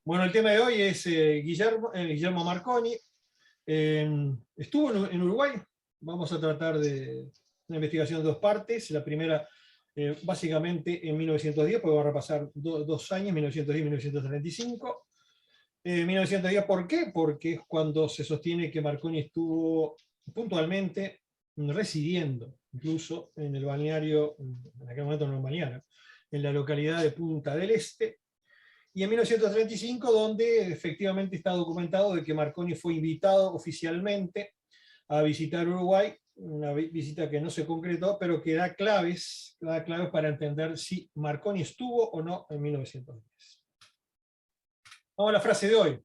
Bueno, el tema de hoy es Guillermo Marconi. Estuvo en Uruguay. Vamos a tratar de una investigación de dos partes. La primera, básicamente en 1910, porque va a repasar dos años, 1910 y 1935. 1910, ¿por qué? Porque es cuando se sostiene que Marconi estuvo puntualmente residiendo, incluso en el balneario, en aquel momento no era un balneario, en la localidad de Punta del Este, y en 1935, donde efectivamente está documentado de que Marconi fue invitado oficialmente a visitar Uruguay, una visita que no se concretó, pero que da claves para entender si Marconi estuvo o no en 1910. Vamos a la frase de hoy.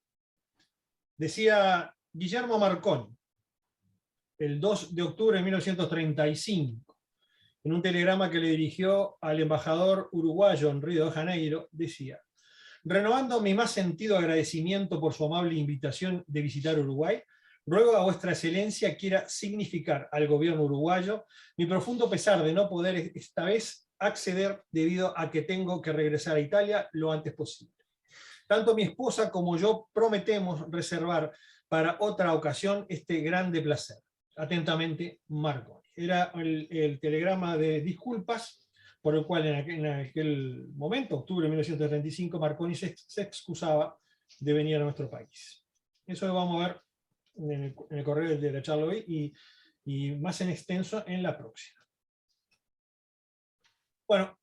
Decía Guillermo Marconi, el 2 de octubre de 1935, en un telegrama que le dirigió al embajador uruguayo en Río de Janeiro, decía: renovando mi más sentido agradecimiento por su amable invitación de visitar Uruguay, ruego a vuestra excelencia quiera significar al gobierno uruguayo mi profundo pesar de no poder esta vez acceder debido a que tengo que regresar a Italia lo antes posible. Tanto mi esposa como yo prometemos reservar para otra ocasión este grande placer. Atentamente, Marconi. Era el telegrama de disculpas por el cual en aquel momento, octubre de 1935, Marconi se excusaba de venir a nuestro país. Eso lo vamos a ver en el correo de la charla hoy y más en extenso en la próxima. Bueno,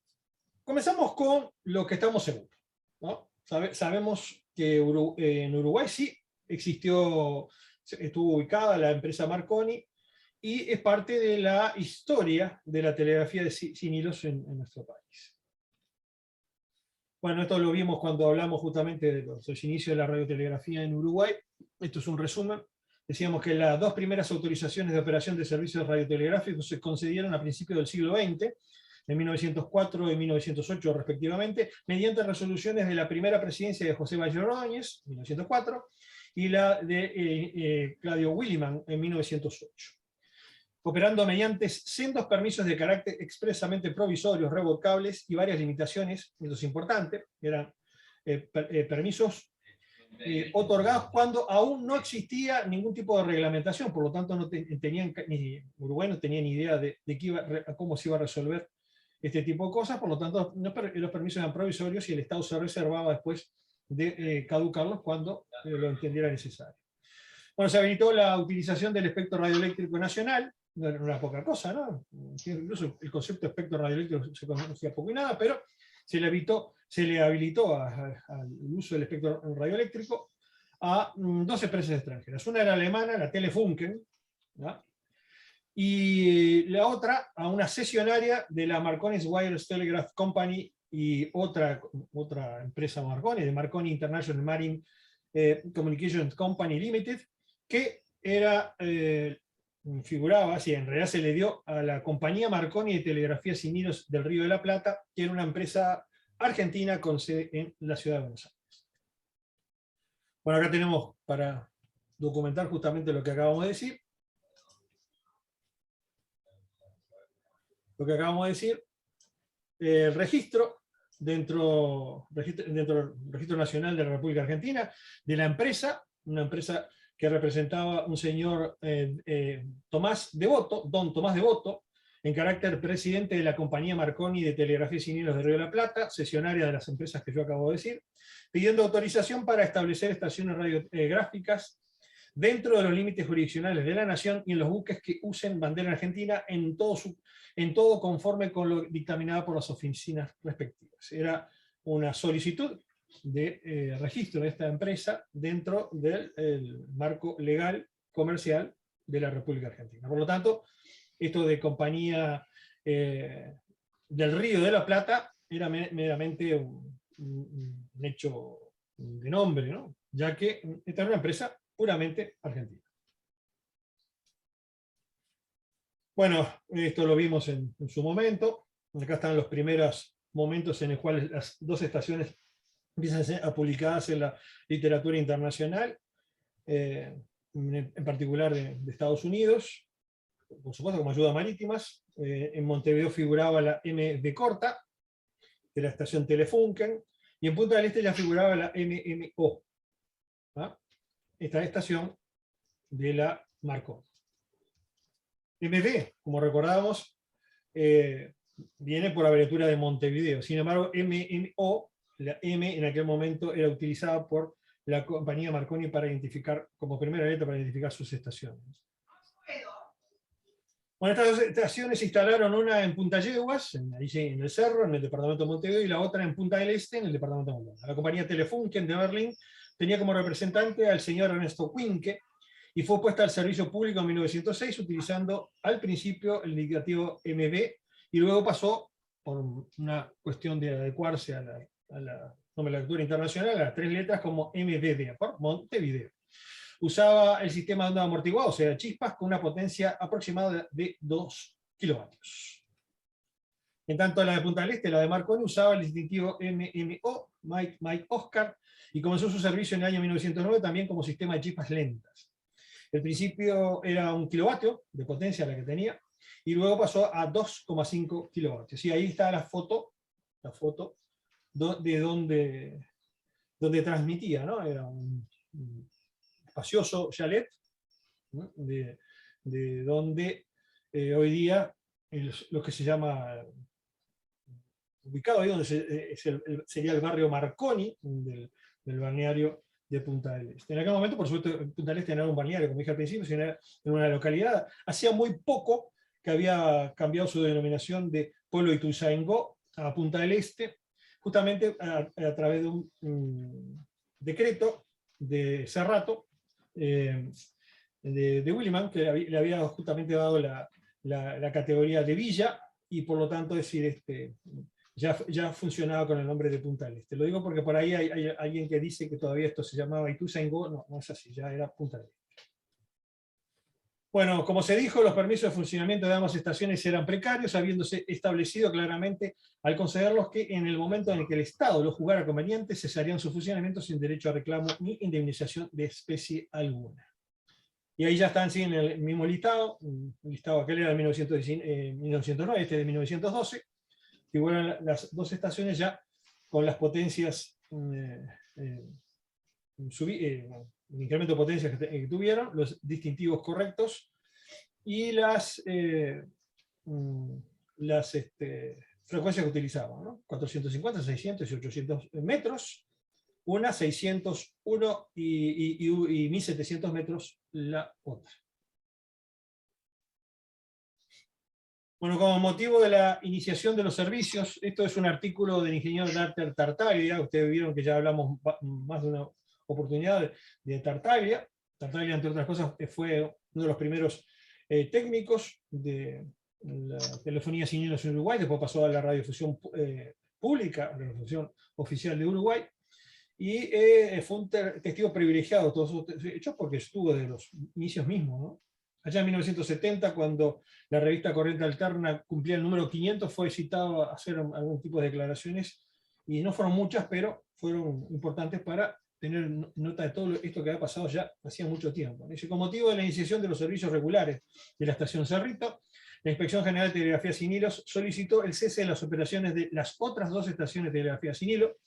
comenzamos con lo que estamos seguros, ¿no? Sabemos que en Uruguay sí estuvo ubicada la empresa Marconi, y es parte de la historia de la telegrafía sin hilos en nuestro país. Bueno, esto lo vimos cuando hablamos justamente de los inicios de la radiotelegrafía en Uruguay. Esto es un resumen. Decíamos que las dos primeras autorizaciones de operación de servicios radiotelegráficos se concedieron a principios del siglo XX, en 1904 y 1908 respectivamente, mediante resoluciones de la primera presidencia de José Valle Ordóñez, 1904, y la de Claudio Williman, en 1908. Operando mediante sendos permisos de carácter expresamente provisorios, revocables y varias limitaciones, eso es importante, eran permisos otorgados cuando aún no existía ningún tipo de reglamentación, por lo tanto Uruguay no tenía ni idea de cómo se iba a resolver este tipo de cosas, por lo tanto los permisos eran provisorios y el Estado se reservaba después de caducarlos cuando lo entendiera necesario. Bueno, se habilitó la utilización del espectro radioeléctrico nacional, no era una poca cosa, ¿no? Incluso el concepto de espectro radioeléctrico se conocía poco y nada, pero se le habilitó al uso del espectro radioeléctrico a dos empresas extranjeras. Una era alemana, la Telefunken, ¿no? Y la otra a una cesionaria de la Marconi Wireless Telegraph Company y otra empresa Marconi, de Marconi International Marine Communications Company Limited, que era, figuraba, así en realidad se le dio a la compañía Marconi de Telegrafía Sin Hilos del Río de la Plata, que era una empresa argentina con sede en la ciudad de Buenos Aires. Bueno, acá tenemos para documentar justamente lo que acabamos de decir. El registro dentro del Registro Nacional de la República Argentina, de la empresa, una empresa que representaba un señor Tomás Devoto, don Tomás Devoto, en carácter presidente de la compañía Marconi de Telegrafía Sin Hilos de Río de la Plata, cesionaria de las empresas que yo acabo de decir, pidiendo autorización para establecer estaciones radiográficas dentro de los límites jurisdiccionales de la nación y en los buques que usen bandera argentina en todo conforme con lo dictaminado por las oficinas respectivas. Era una solicitud de registro de esta empresa dentro del marco legal comercial de la República Argentina. Por lo tanto, esto de compañía del Río de la Plata era meramente un hecho de nombre, ¿no? Ya que esta era una empresa puramente argentina. Bueno, esto lo vimos en su momento. Acá están los primeros momentos en los cuales las dos estaciones empiezan a ser publicadas en la literatura internacional, en particular de Estados Unidos, por supuesto como ayudas marítimas. En Montevideo figuraba la MB Corta, de la estación Telefunken, y en Punta del Este ya figuraba la MMO, ¿ah? Esta estación de la Marconi. MB, como recordábamos, viene por abreviatura de Montevideo. Sin embargo, MMO, la M en aquel momento era utilizada por la compañía Marconi para identificar, como primera letra, para identificar sus estaciones. Bueno, estas dos estaciones se instalaron, una en Punta Yeguas, ahí en el Cerro, en el departamento de Montevideo, y la otra en Punta del Este, en el departamento de Montevideo. La compañía Telefunken de Berlín tenía como representante al señor Ernesto Quinque, y fue puesta al servicio público en 1906, utilizando al principio el indicativo MB, y luego pasó, por una cuestión de adecuarse a la nomenclatura internacional, a las 3 letras como MBD, por Montevideo. Usaba el sistema de onda amortiguado, o sea, chispas, con una potencia aproximada de 2 kilovatios. En tanto, la de Punta del Este, la de Marconi, usaba el distintivo MMO, Mike Oscar, y comenzó su servicio en el año 1909 también como sistema de chispas lentas. El principio era 1 kilovatio de potencia la que tenía, y luego pasó a 2,5 kilovatios. Y ahí está la foto de donde transmitía, ¿no? Era un espacioso chalet, ¿no? de donde hoy día lo que se llama, ubicado ahí donde sería el barrio Marconi del balneario de Punta del Este. En aquel momento, por supuesto, Punta del Este no era un balneario, como dije al principio, sino era una localidad. Hacía muy poco que había cambiado su denominación de Pueblo Ituzaingó a Punta del Este, justamente a través de un decreto de Cerrato, de Williman, que le había justamente dado la categoría de villa, y por lo tanto, es decir, ya funcionaba con el nombre de Punta del Este. Lo digo porque por ahí hay alguien que dice que todavía esto se llamaba Ituzaingó. No es así, ya era Punta del Este. Bueno, como se dijo, los permisos de funcionamiento de ambas estaciones eran precarios, habiéndose establecido claramente al concederlos que en el momento en el que el Estado los juzgara conveniente, cesarían su funcionamiento sin derecho a reclamo ni indemnización de especie alguna. Y ahí ya están, sí, en el mismo listado, aquel era de 1909, este de 1912, figuran las dos estaciones ya con las potencias, el incremento de potencias que tuvieron, los distintivos correctos, y las frecuencias que utilizaban, ¿no? 450, 600 y 800 metros, una 601 y 1700 metros la otra. Bueno, como motivo de la iniciación de los servicios, esto es un artículo del ingeniero Darter Tartaglia. Ustedes vieron que ya hablamos más de una oportunidad de Tartaglia. Tartaglia, entre otras cosas, fue uno de los primeros técnicos de la telefonía sin hilos en Uruguay, después pasó a la radiodifusión pública, a la radiodifusión oficial de Uruguay, y fue un testigo privilegiado de todos esos hechos porque estuvo desde los inicios mismos, ¿no? Allá en 1970, cuando la revista Corriente Alterna cumplía el número 500, fue citado a hacer algún tipo de declaraciones, y no fueron muchas, pero fueron importantes para tener nota de todo esto que había pasado ya hacía mucho tiempo. Con motivo de la iniciación de los servicios regulares de la estación Cerrito, la Inspección General de Telegrafía sin Hilos solicitó el cese de las operaciones de las otras dos estaciones de telegrafía sin hilo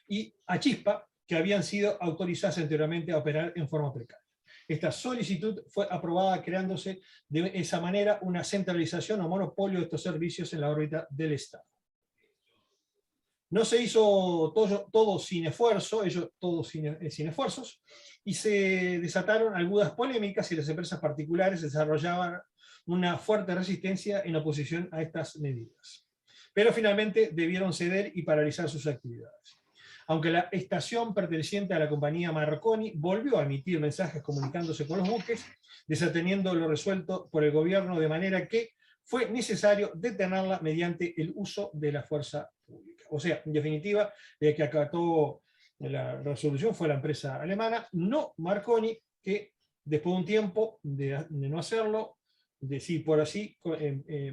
y a Chispa, que habían sido autorizadas anteriormente a operar en forma precaria. Esta solicitud fue aprobada, creándose de esa manera una centralización o monopolio de estos servicios en la órbita del Estado. No se hizo todo sin esfuerzo, sin esfuerzos, y se desataron algunas polémicas y las empresas particulares desarrollaban una fuerte resistencia en oposición a estas medidas. Pero finalmente debieron ceder y paralizar sus actividades. Aunque la estación perteneciente a la compañía Marconi volvió a emitir mensajes comunicándose con los buques, desatendiendo lo resuelto por el gobierno, de manera que fue necesario detenerla mediante el uso de la fuerza pública. O sea, en definitiva, el que acató la resolución fue la empresa alemana, no Marconi, que después de un tiempo de no hacerlo, por así,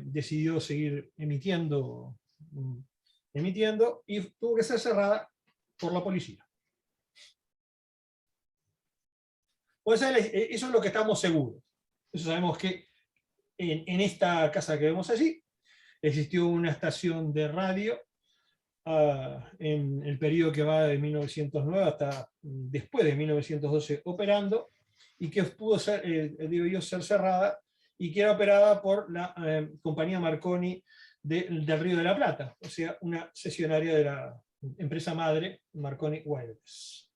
decidió seguir emitiendo y tuvo que ser cerrada por la policía. Pues eso es lo que estamos seguros. Eso sabemos que en esta casa que vemos allí existió una estación de radio en el periodo que va de 1909 hasta después de 1912 operando, y que pudo ser, debió ser cerrada, y que era operada por la compañía Marconi del Río de la Plata, o sea, una cesionaria de la empresa madre Marconi Wireless.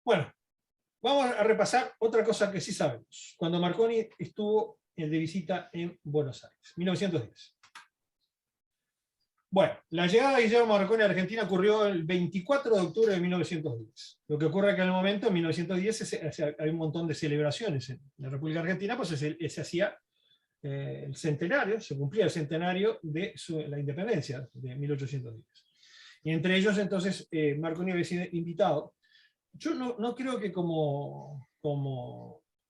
Bueno, vamos a repasar otra cosa que sí sabemos. Cuando Marconi estuvo de visita en Buenos Aires, 1910. Bueno, la llegada de Guillermo Marconi a Argentina ocurrió el 24 de octubre de 1910. Lo que ocurre es que en el momento, en 1910, hay un montón de celebraciones en la República Argentina, pues se hacía el centenario, se cumplía el centenario de la independencia de 1810. Y entre ellos, entonces, Marconi había sido invitado. Yo no creo que como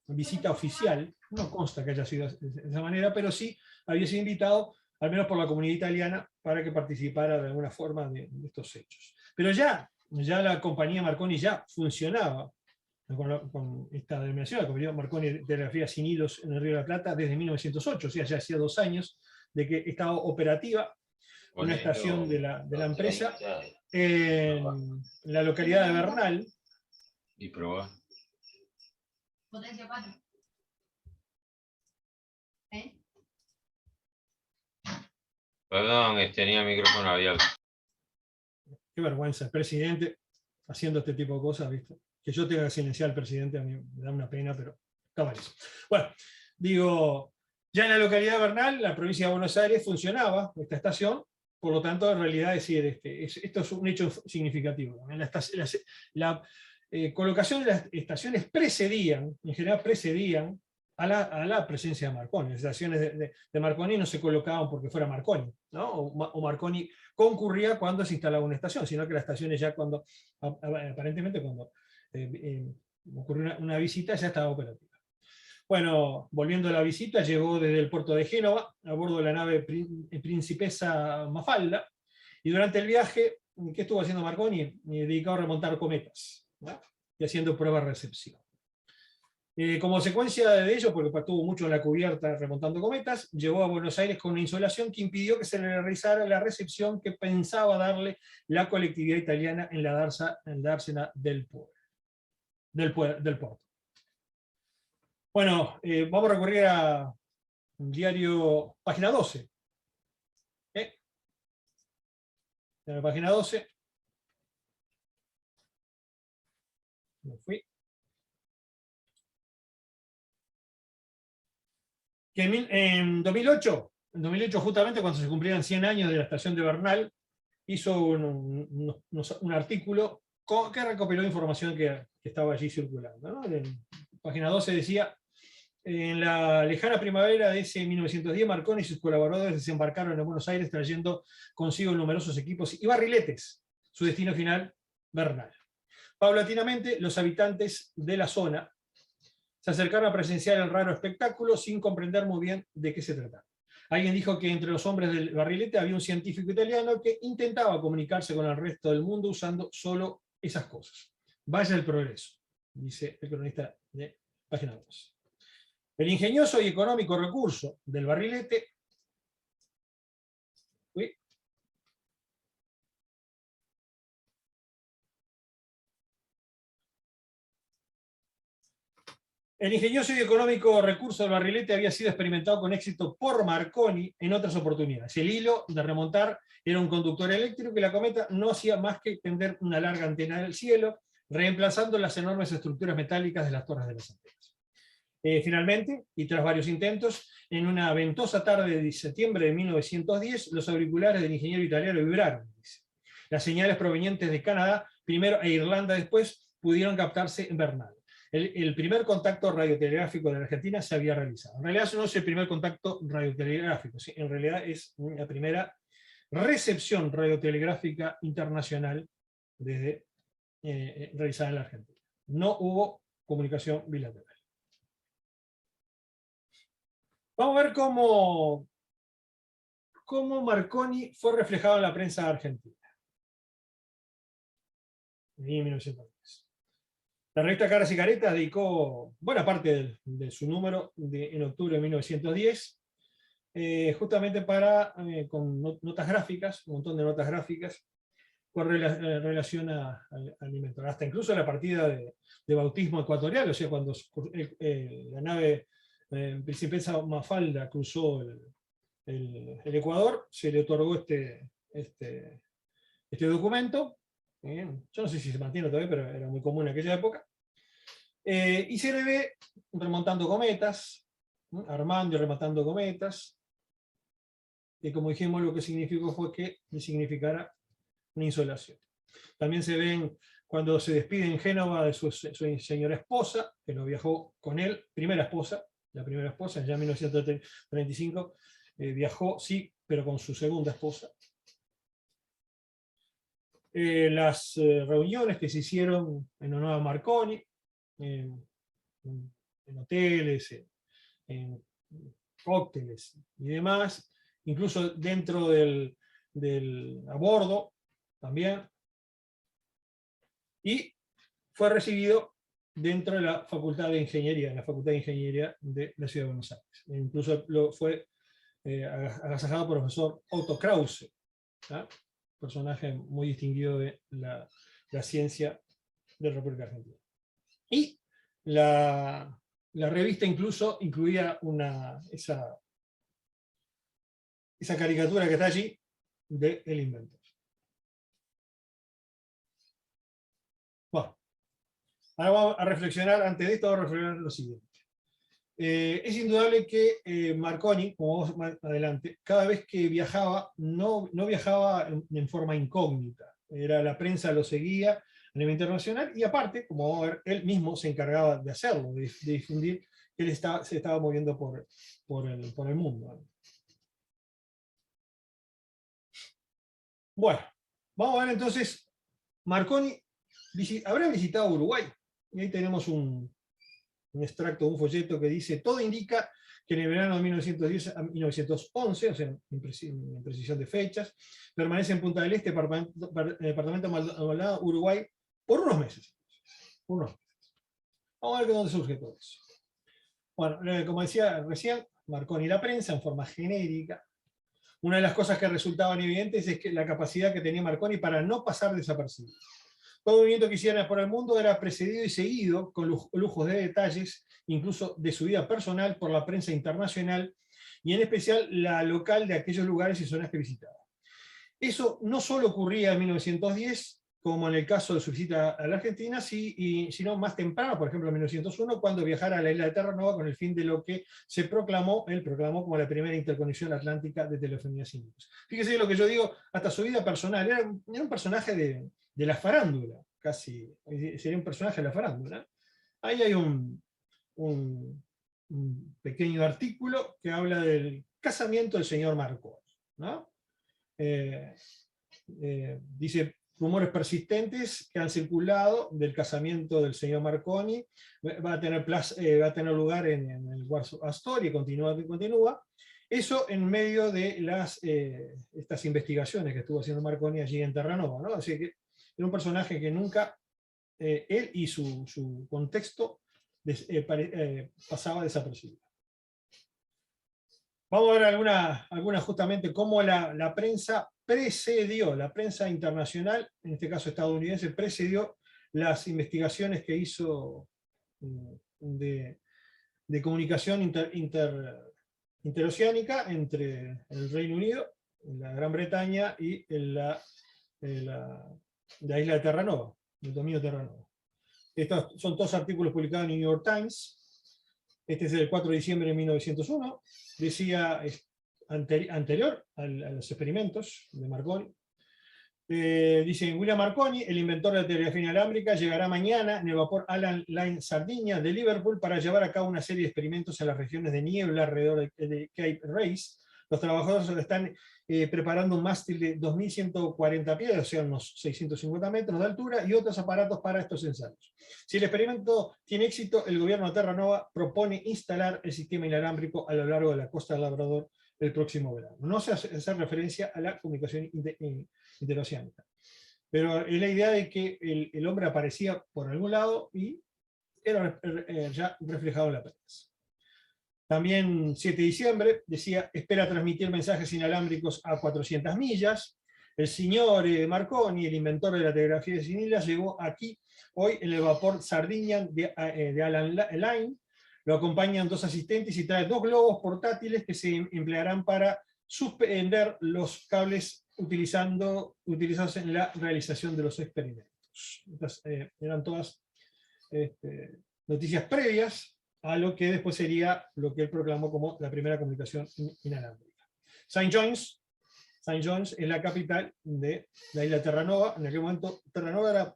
visita oficial, no consta que haya sido de esa manera, pero sí había sido invitado, al menos por la comunidad italiana, para que participara de alguna forma de estos hechos. Pero ya la compañía Marconi ya funcionaba con esta denominación, la compañía Marconi de Telegrafía Sin Hilos en el Río de la Plata, desde 1908, o sea, ya hacía 2 años de que estaba operativa una estación de la empresa en la localidad de Bernal. Y probar. Potencia 4. Perdón, tenía el micrófono abierto. Qué vergüenza, el presidente haciendo este tipo de cosas, ¿viste? Que yo tenga que silenciar al presidente, a mí me da una pena, pero está mal eso. Bueno, digo, ya en la localidad de Bernal, la provincia de Buenos Aires, funcionaba esta estación, por lo tanto, en realidad, esto es un hecho significativo. La colocación de las estaciones en general precedían a la presencia de Marconi. Las estaciones de Marconi no se colocaban porque fuera Marconi, ¿no? O Marconi concurría cuando se instalaba una estación, sino que las estaciones ya aparentemente cuando ocurrió una visita ya estaba operativa. Bueno, volviendo a la visita, llegó desde el puerto de Génova a bordo de la nave Principessa Mafalda, y durante el viaje, ¿qué estuvo haciendo Marconi? Dedicado a remontar cometas, ¿no? Y haciendo pruebas de recepción. Como consecuencia de ello, porque estuvo mucho en la cubierta remontando cometas, llegó a Buenos Aires con una insolación que impidió que se le realizara la recepción que pensaba darle la colectividad italiana en la dársena del puerto. Bueno, vamos a recurrir a un diario, página 12. En la página 12. Me fui. Que en 2008, justamente cuando se cumplían 100 años de la estación de Bernal, hizo un artículo que recopiló información que estaba allí circulando, ¿no? En página 12 decía: en la lejana primavera de ese 1910, Marconi y sus colaboradores desembarcaron en Buenos Aires trayendo consigo numerosos equipos y barriletes. Su destino final, Bernal. Paulatinamente, los habitantes de la zona se acercaron a presenciar el raro espectáculo sin comprender muy bien de qué se trataba. Alguien dijo que entre los hombres del barrilete había un científico italiano que intentaba comunicarse con el resto del mundo usando solo esas cosas. Vaya el progreso, dice el cronista de página 2. El ingenioso y económico recurso del barrilete El ingenioso y económico recurso del barrilete había sido experimentado con éxito por Marconi en otras oportunidades. El hilo de remontar era un conductor eléctrico y la cometa no hacía más que tender una larga antena del cielo, reemplazando las enormes estructuras metálicas de las torres de las antenas. Finalmente, y tras varios intentos, en una ventosa tarde de septiembre de 1910, los auriculares del ingeniero italiano vibraron. Las señales provenientes de Canadá, primero, e Irlanda después, pudieron captarse en Bernal. El primer contacto radiotelegráfico de la Argentina se había realizado. En realidad no es el primer contacto radiotelegráfico, ¿sí? En realidad es la primera recepción radiotelegráfica internacional realizada en la Argentina. No hubo comunicación bilateral. Vamos a ver cómo Marconi fue reflejado en la prensa argentina. En 1910. La revista Caras y Caretas dedicó buena parte de su número en octubre de 1910 justamente con notas gráficas, un montón de notas gráficas, con relación al inventor. Hasta incluso la partida de bautismo ecuatorial, o sea, cuando la nave Principesa Mafalda cruzó el Ecuador, se le otorgó este documento. Yo no sé si se mantiene todavía, pero era muy común en aquella época. Y se le ve remontando cometas, ¿no? Armando y rematando cometas, que como dijimos lo que significó fue que le significara una insolación. También se ven cuando se despide en Génova de su señora esposa, que no viajó con él, la primera esposa, ya en 1935, viajó, sí, pero con su segunda esposa. Las reuniones que se hicieron en honor a Marconi, en hoteles, en cócteles y demás, incluso dentro a bordo también, y fue recibido dentro de la Facultad de Ingeniería, de la Ciudad de Buenos Aires. Incluso fue agasajado por el profesor Otto Krause, ¿sí? Personaje muy distinguido de la ciencia de la República Argentina. Y la revista incluso incluía esa caricatura que está allí del inventor. Bueno, ahora vamos a reflexionar, antes de esto vamos a reflexionar lo siguiente. Es indudable que Marconi, como vamos más adelante, cada vez que viajaba, no viajaba en forma incógnita. La prensa lo seguía a nivel internacional, y aparte, como vamos a ver, él mismo se encargaba de hacerlo, de difundir que él se estaba moviendo por el mundo. Bueno, vamos a ver entonces, Marconi habrá visitado Uruguay. Y ahí tenemos un extracto, un folleto que dice: todo indica que en el verano de 1910 a 1911, o sea, en precisión de fechas, permanece en Punta del Este, departamento Maldonado, Uruguay, por unos meses. Vamos a ver de dónde surge todo eso. Bueno, como decía recién, Marconi y la prensa, en forma genérica. Una de las cosas que resultaban evidentes es que la capacidad que tenía Marconi para no pasar desapercibido. Todo movimiento que hiciera por el mundo era precedido y seguido, con lujos de detalles, incluso de su vida personal, por la prensa internacional, y en especial la local de aquellos lugares y zonas que visitaba. Eso no solo ocurría en 1910, como en el caso de su visita a la Argentina, sino más temprano, por ejemplo en 1901, cuando viajara a la isla de Terranova con el fin de lo que él proclamó como la primera interconexión atlántica de telefonía sin luz. Fíjese lo que yo digo, hasta su vida personal, era un personaje de la farándula, casi, sería un personaje de la farándula. Ahí hay un pequeño artículo que habla del casamiento del señor Marconi, ¿no? Dice: rumores persistentes que han circulado del casamiento del señor Marconi, va a tener lugar en el Warsaw Astoria, y continúa. Eso en medio de estas investigaciones que estuvo haciendo Marconi allí en Terranova, ¿no? Así que era un personaje que nunca, él y su contexto, pasaba desapercibido. Vamos a ver alguna justamente cómo la prensa precedió, la prensa internacional, en este caso estadounidense, precedió las investigaciones que hizo de comunicación interoceánica entre el Reino Unido, la Gran Bretaña y la isla de Terranova, el dominio de Terranova. Estos son todos artículos publicados en New York Times. Este es del 4 de diciembre de 1901. Decía, anterior a los experimentos de Marconi, dice: William Marconi, el inventor de la telegrafía inalámbrica, llegará mañana en el vapor Alan Line Sardinia de Liverpool para llevar a cabo una serie de experimentos en las regiones de niebla alrededor de Cape Race. Los trabajadores están preparando un mástil de 2.140 pies, o sea, unos 650 metros de altura, y otros aparatos para estos ensayos. Si el experimento tiene éxito, el gobierno de Terranova propone instalar el sistema inalámbrico a lo largo de la costa del Labrador el próximo verano. No se hace referencia a la comunicación interoceánica, pero es la idea de que el hombre aparecía por algún lado y era ya reflejado en la prensa. También 7 de diciembre decía, espera transmitir mensajes inalámbricos a 400 millas. El señor Marconi, el inventor de la telegrafía de Sinilas, llegó aquí hoy en el vapor Sardinian de Alan Line. Lo acompañan 2 asistentes y trae 2 globos portátiles que se emplearán para suspender los cables utilizados en la realización de los experimentos. Estas eran todas noticias previas a lo que después sería lo que él proclamó como la primera comunicación inalámbrica. St. John's es la capital de la isla Terranova. En aquel momento Terranova era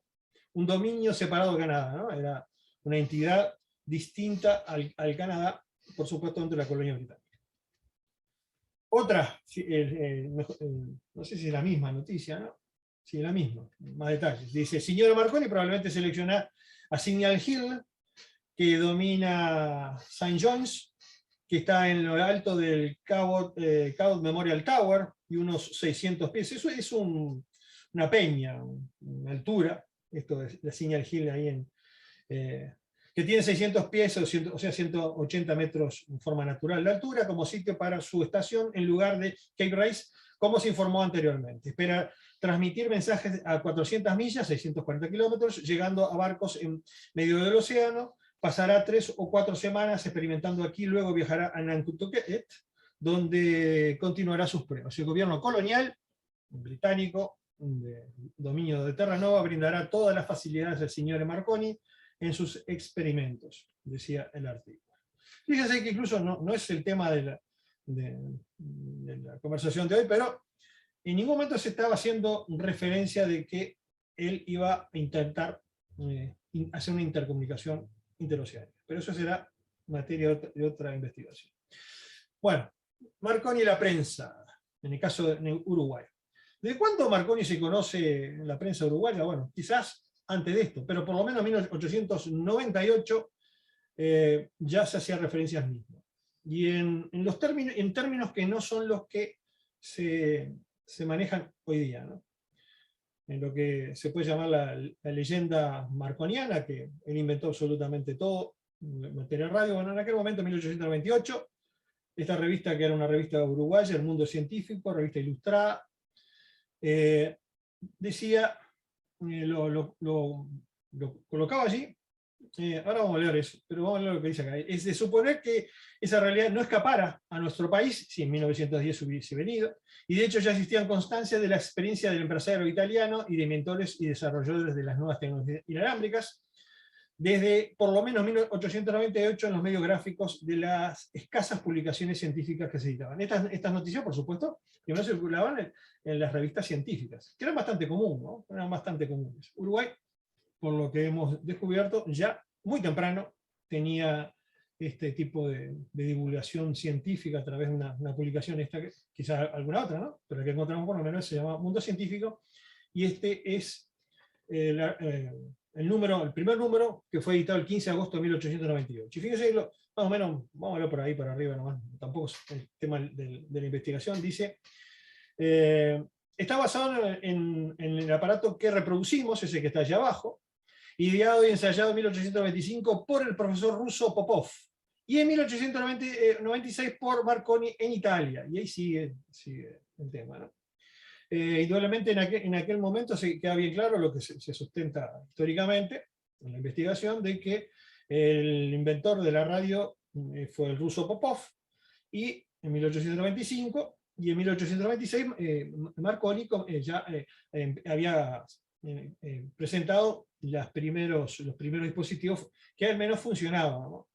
un dominio separado de Canadá, ¿no? Era una entidad distinta al Canadá, por supuesto, dentro de la colonia británica. Otra, no sé si es la misma noticia, ¿no? Sí, la misma, más detalles. Dice, señor Marconi probablemente selecciona a Signal Hill, que domina St. John's, que está en lo alto del Cabot Memorial Tower, y unos 600 pies. Eso es una peña, una altura, esto es la Signal Hill ahí que tiene 600 pies, o sea, 180 metros en forma natural de altura, como sitio para su estación, en lugar de Cape Race, como se informó anteriormente. Espera transmitir mensajes a 400 millas, 640 kilómetros, llegando a barcos en medio del océano. Pasará 3 o 4 semanas experimentando aquí, luego viajará a Nantucket, donde continuará sus pruebas. El gobierno colonial británico, de dominio de Terranova, brindará todas las facilidades al señor Marconi en sus experimentos, decía el artículo. Fíjense que incluso no es el tema de la conversación de hoy, pero en ningún momento se estaba haciendo referencia de que él iba a intentar hacer una intercomunicación interoceánica. Pero eso será materia de otra investigación. Bueno, Marconi y la prensa, en el caso de Uruguay. ¿De cuándo Marconi se conoce en la prensa uruguaya? Bueno, quizás antes de esto, pero por lo menos en 1898 ya se hacía referencias mismas. Y en términos que no son los que se manejan hoy día, ¿no? En lo que se puede llamar la leyenda marconiana, que él inventó absolutamente todo, materia radio. Bueno, en aquel momento, en 1898, esta revista, que era una revista uruguaya, El Mundo Científico, revista ilustrada, decía, lo colocaba allí. Ahora vamos a leer eso, pero vamos a leer lo que dice acá. Es de suponer que esa realidad no escapara a nuestro país, si en 1910 hubiese venido, y de hecho ya existían constancias de la experiencia del empresario italiano y de mentores y desarrolladores de las nuevas tecnologías inalámbricas, desde por lo menos 1898 en los medios gráficos de las escasas publicaciones científicas que se editaban. Estas noticias, por supuesto, primero circulaban en las revistas científicas, que eran bastante comunes, ¿no? Eran bastante comunes. Uruguay, por lo que hemos descubierto, ya muy temprano tenía este tipo de divulgación científica a través de una publicación, quizás alguna otra, ¿no? Pero la que encontramos por lo menos se llama Mundo Científico, y este es el primer número, que fue editado el 15 de agosto de 1898. Y fíjense, más o menos, vamos a ver por ahí para arriba nomás, tampoco es el tema de la investigación, dice, está basado en el aparato que reproducimos, ese que está allá abajo, ideado y ensayado en 1895 por el profesor ruso Popov, y en 1896 por Marconi en Italia, y ahí sigue el tema, ¿no? Indudablemente en aquel momento se queda bien claro lo que se sustenta históricamente en la investigación, de que el inventor de la radio fue el ruso Popov, y en 1895 y en 1896 Marconi ya había presentado los primeros dispositivos que al menos funcionaban, ¿no?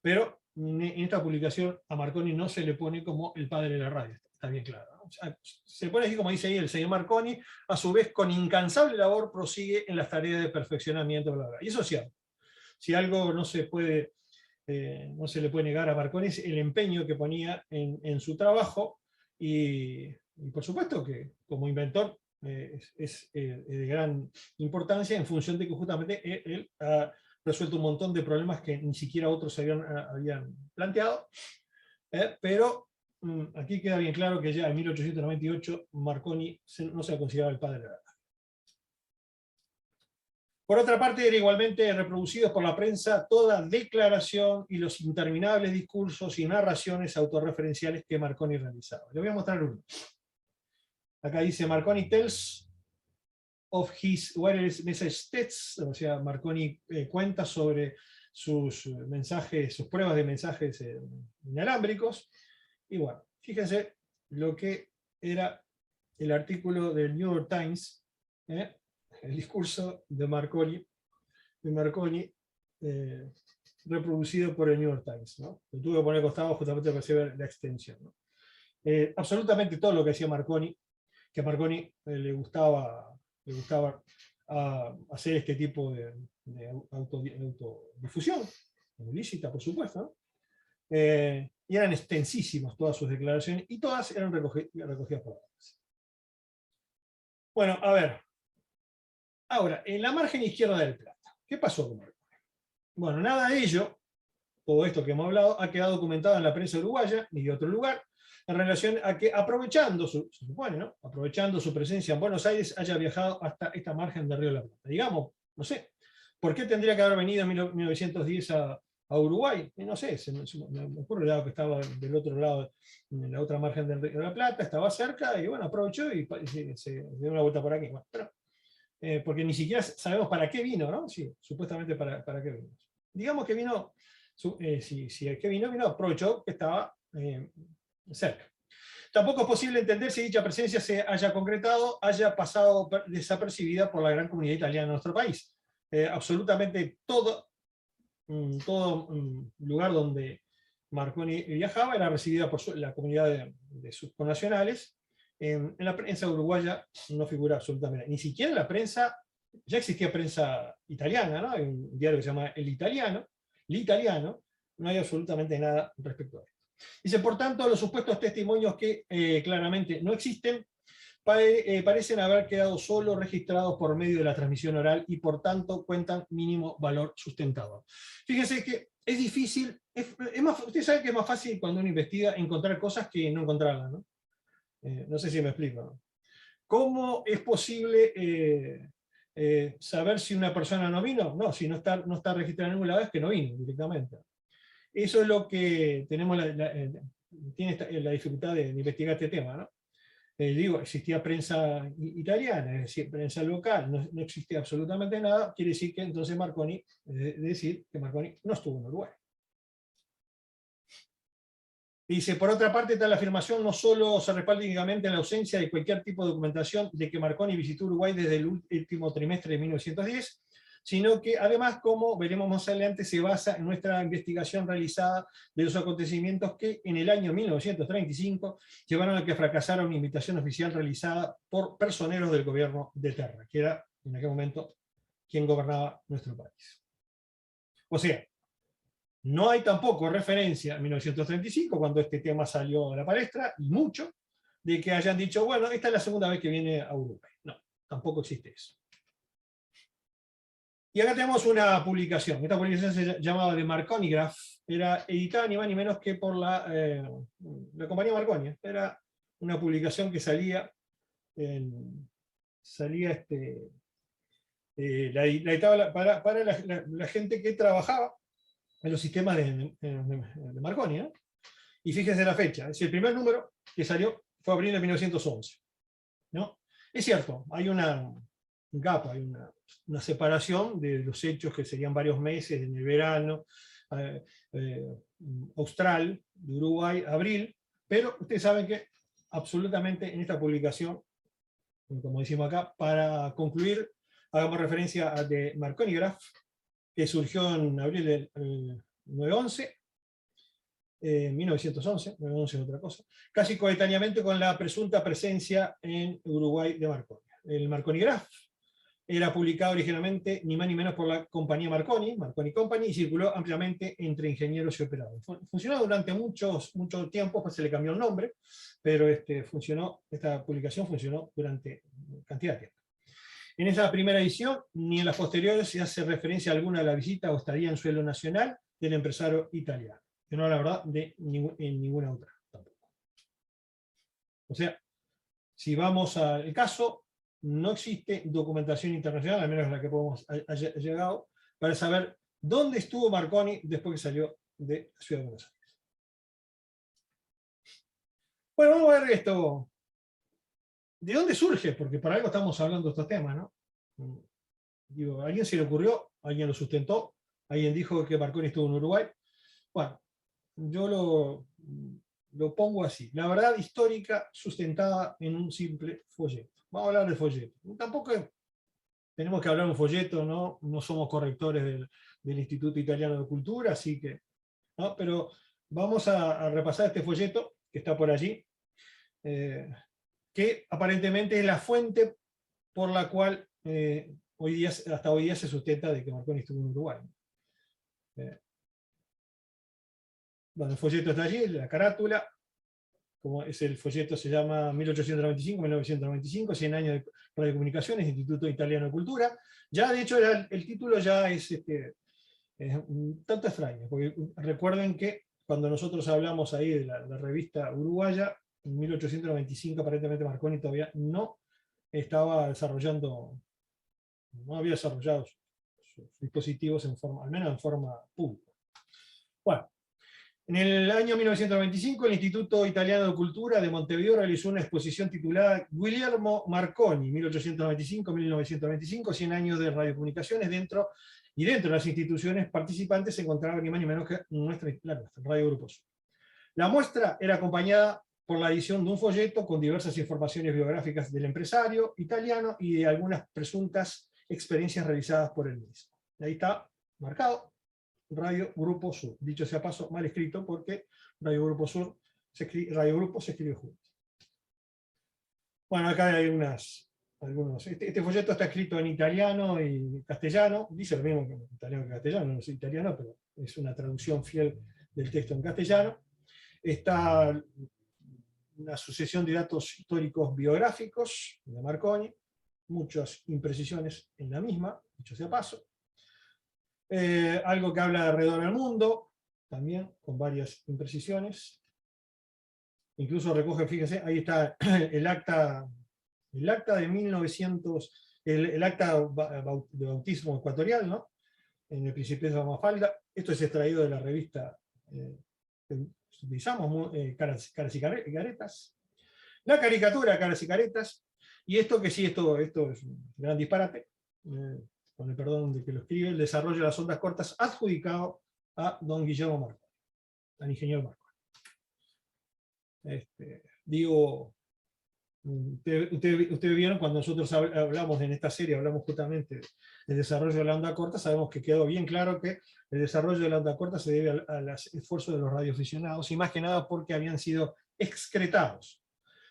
Pero en esta publicación a Marconi no se le pone como el padre de la radio, está bien claro, ¿no? O sea, se pone así, como dice ahí el señor Marconi, a su vez con incansable labor prosigue en las tareas de perfeccionamiento, bla, bla. Y eso es cierto. Si algo no se le puede negar a Marconi, es el empeño que ponía en su trabajo, y por supuesto que como inventor es de gran importancia, en función de que justamente él ha resuelto un montón de problemas que ni siquiera otros habían planteado, pero aquí queda bien claro que ya en 1898 Marconi no se consideraba el padre de la radio. Por otra parte, eran igualmente reproducidos por la prensa toda declaración y los interminables discursos y narraciones autorreferenciales que Marconi realizaba. Le voy a mostrar uno. Acá dice Marconi tells of his wireless message tests, o sea, Marconi cuenta sobre sus mensajes, sus pruebas de mensajes inalámbricos. Y bueno, fíjense lo que era el artículo del New York Times, el discurso de Marconi reproducido por el New York Times, ¿no? Lo tuve que poner al costado justamente para ver la extensión, ¿no? Absolutamente todo lo que decía Marconi, que a Marconi le gustaba hacer este tipo de autodifusión, ilícita, por supuesto, ¿no? Y eran extensísimas todas sus declaraciones, y todas eran recogidas por otras. Bueno, a ver. Ahora, en la margen izquierda del Plata, ¿qué pasó con Marconi? Bueno, nada de ello, todo esto que hemos hablado, ha quedado documentado en la prensa uruguaya, ni de otro lugar, en relación a que, aprovechando se supone, ¿no? Aprovechando su presencia en Buenos Aires, haya viajado hasta esta margen del Río de la Plata. Digamos, no sé, ¿por qué tendría que haber venido en 1910 a Uruguay? No sé, me ocurre el lado que estaba del otro lado, en la otra margen del Río de la Plata, estaba cerca, y bueno, aprovechó y se dio una vuelta por aquí. Bueno, pero, porque ni siquiera sabemos para qué vino, ¿no? Sí, supuestamente para qué vino. Digamos que vino, si el que vino, aprovechó que estaba cerca. Tampoco es posible entender si dicha presencia se haya concretado, haya pasado desapercibida por la gran comunidad italiana en nuestro país. Absolutamente todo lugar donde Marconi viajaba era recibida por la comunidad de sus connacionales. En la prensa uruguaya no figura absolutamente, ni siquiera en la prensa, ya existía prensa italiana, ¿no? Hay un diario que se llama L'Italiano, no hay absolutamente nada respecto a esto. Dice, por tanto, los supuestos testimonios que claramente no existen, parecen haber quedado solo registrados por medio de la transmisión oral y por tanto cuentan mínimo valor sustentador. Fíjense que es difícil, ustedes saben que es más fácil cuando uno investiga encontrar cosas que no encontrarlas, ¿no? No sé si me explico, ¿no? ¿Cómo es posible saber si una persona no vino? No, si no está registrada en ningún lado es que no vino directamente. Eso es lo que tenemos tiene la dificultad de investigar este tema, ¿no? Digo, existía prensa italiana, es decir, prensa local, no existía absolutamente nada, quiere decir que entonces Marconi no estuvo en Uruguay. Dice, por otra parte, tal afirmación no solo se respalda únicamente en la ausencia de cualquier tipo de documentación de que Marconi visitó Uruguay desde el último trimestre de 1910, sino que además, como veremos más adelante, se basa en nuestra investigación realizada de los acontecimientos que en el año 1935 llevaron a que fracasara una invitación oficial realizada por personeros del gobierno de Terra, que era en aquel momento quien gobernaba nuestro país. O sea, no hay tampoco referencia en 1935, cuando este tema salió a la palestra, y mucho, de que hayan dicho, bueno, esta es la segunda vez que viene a Uruguay. No, tampoco existe eso. Y acá tenemos una publicación. Esta publicación se llamaba The Marconigraph, era editada ni más ni menos que por la compañía Marconi. Era una publicación que la editaba para la gente que trabajaba en los sistemas de Marconi, ¿no? Y fíjense la fecha, es decir, el primer número que salió fue abril de 1911, ¿no? Es cierto, hay una gap, hay una separación de los hechos que serían varios meses en el verano austral de Uruguay, abril, pero ustedes saben que absolutamente en esta publicación, como decimos acá, para concluir, hagamos referencia a The Marconigraph, que surgió en abril del 1911, 911 es otra cosa, casi coetáneamente con la presunta presencia en Uruguay de Marconi. El Marconigraph era publicado originalmente ni más ni menos por la compañía Marconi Company, y circuló ampliamente entre ingenieros y operadores. Funcionó durante mucho tiempo, pues se le cambió el nombre, pero esta publicación funcionó durante cantidad de tiempo. En esa primera edición, ni en las posteriores se hace referencia alguna a la visita o estadía en suelo nacional del empresario italiano, que no, la verdad, en ninguna otra tampoco. O sea, si vamos al caso, no existe documentación internacional, al menos la que podemos haya llegado, para saber dónde estuvo Marconi después que salió de la Ciudad de Buenos Aires. Bueno, vamos a ver esto. ¿De dónde surge? Porque para algo estamos hablando de estos temas, ¿no? Digo, ¿a alguien se le ocurrió? ¿Alguien lo sustentó? ¿Alguien dijo que Marconi estuvo en Uruguay? Bueno, yo lo pongo así. La verdad histórica sustentada en un simple folleto. Vamos a hablar de folleto. Tampoco tenemos que hablar de un folleto, ¿no? No somos correctores del Instituto Italiano de Cultura, así que, ¿no? Pero vamos a repasar este folleto que está por allí, que aparentemente es la fuente por la cual hasta hoy día se sustenta de que Marconi estuvo en Uruguay. Bueno, el folleto está allí, la carátula, como es el folleto, se llama 1895-1995, 100 años de radiocomunicaciones, Instituto Italiano de Cultura. Ya, de hecho, el título ya es un tanto extraño, porque recuerden que cuando nosotros hablamos ahí de la revista uruguaya, en 1895 aparentemente Marconi todavía no estaba desarrollando, no había desarrollado sus dispositivos al menos en forma pública. Bueno, en el año 1995 el Instituto Italiano de Cultura de Montevideo realizó una exposición titulada Guillermo Marconi, 1895-1925, 100 años de radiocomunicaciones, dentro de las instituciones participantes se encontraba ni más ni menos que nuestra Radio Grupo Sur. La muestra era acompañada por la edición de un folleto con diversas informaciones biográficas del empresario italiano y de algunas presuntas experiencias realizadas por él mismo. Ahí está marcado Radio Grupo Sur. Dicho sea paso, mal escrito porque Radio Grupo Sur, Radio Grupo se escribe junto. Bueno, acá hay algunos. Este folleto está escrito en italiano y castellano, dice lo mismo que en italiano que en castellano, no es italiano, pero es una traducción fiel del texto en castellano. Está una sucesión de datos históricos biográficos de Marconi, muchas imprecisiones en la misma, dicho sea paso. Algo que habla de alrededor del mundo, también con varias imprecisiones. Incluso recoge, fíjense, ahí está el acta de 1900, el acta de bautismo ecuatorial, ¿no? En el Principado de Mafalda. Esto es extraído de la revista que utilizamos, Caras y Caretas. La caricatura Caras y Caretas. Y esto que sí, esto es un gran disparate. Con el perdón de que lo escribe, el desarrollo de las ondas cortas adjudicado a don Guillermo Marconi, al ingeniero Marconi. Digo, ustedes vieron cuando nosotros hablamos en esta serie, hablamos justamente del desarrollo de la onda corta, sabemos que quedó bien claro que el desarrollo de la onda corta se debe al esfuerzo de los radioaficionados, y más que nada porque habían sido excretados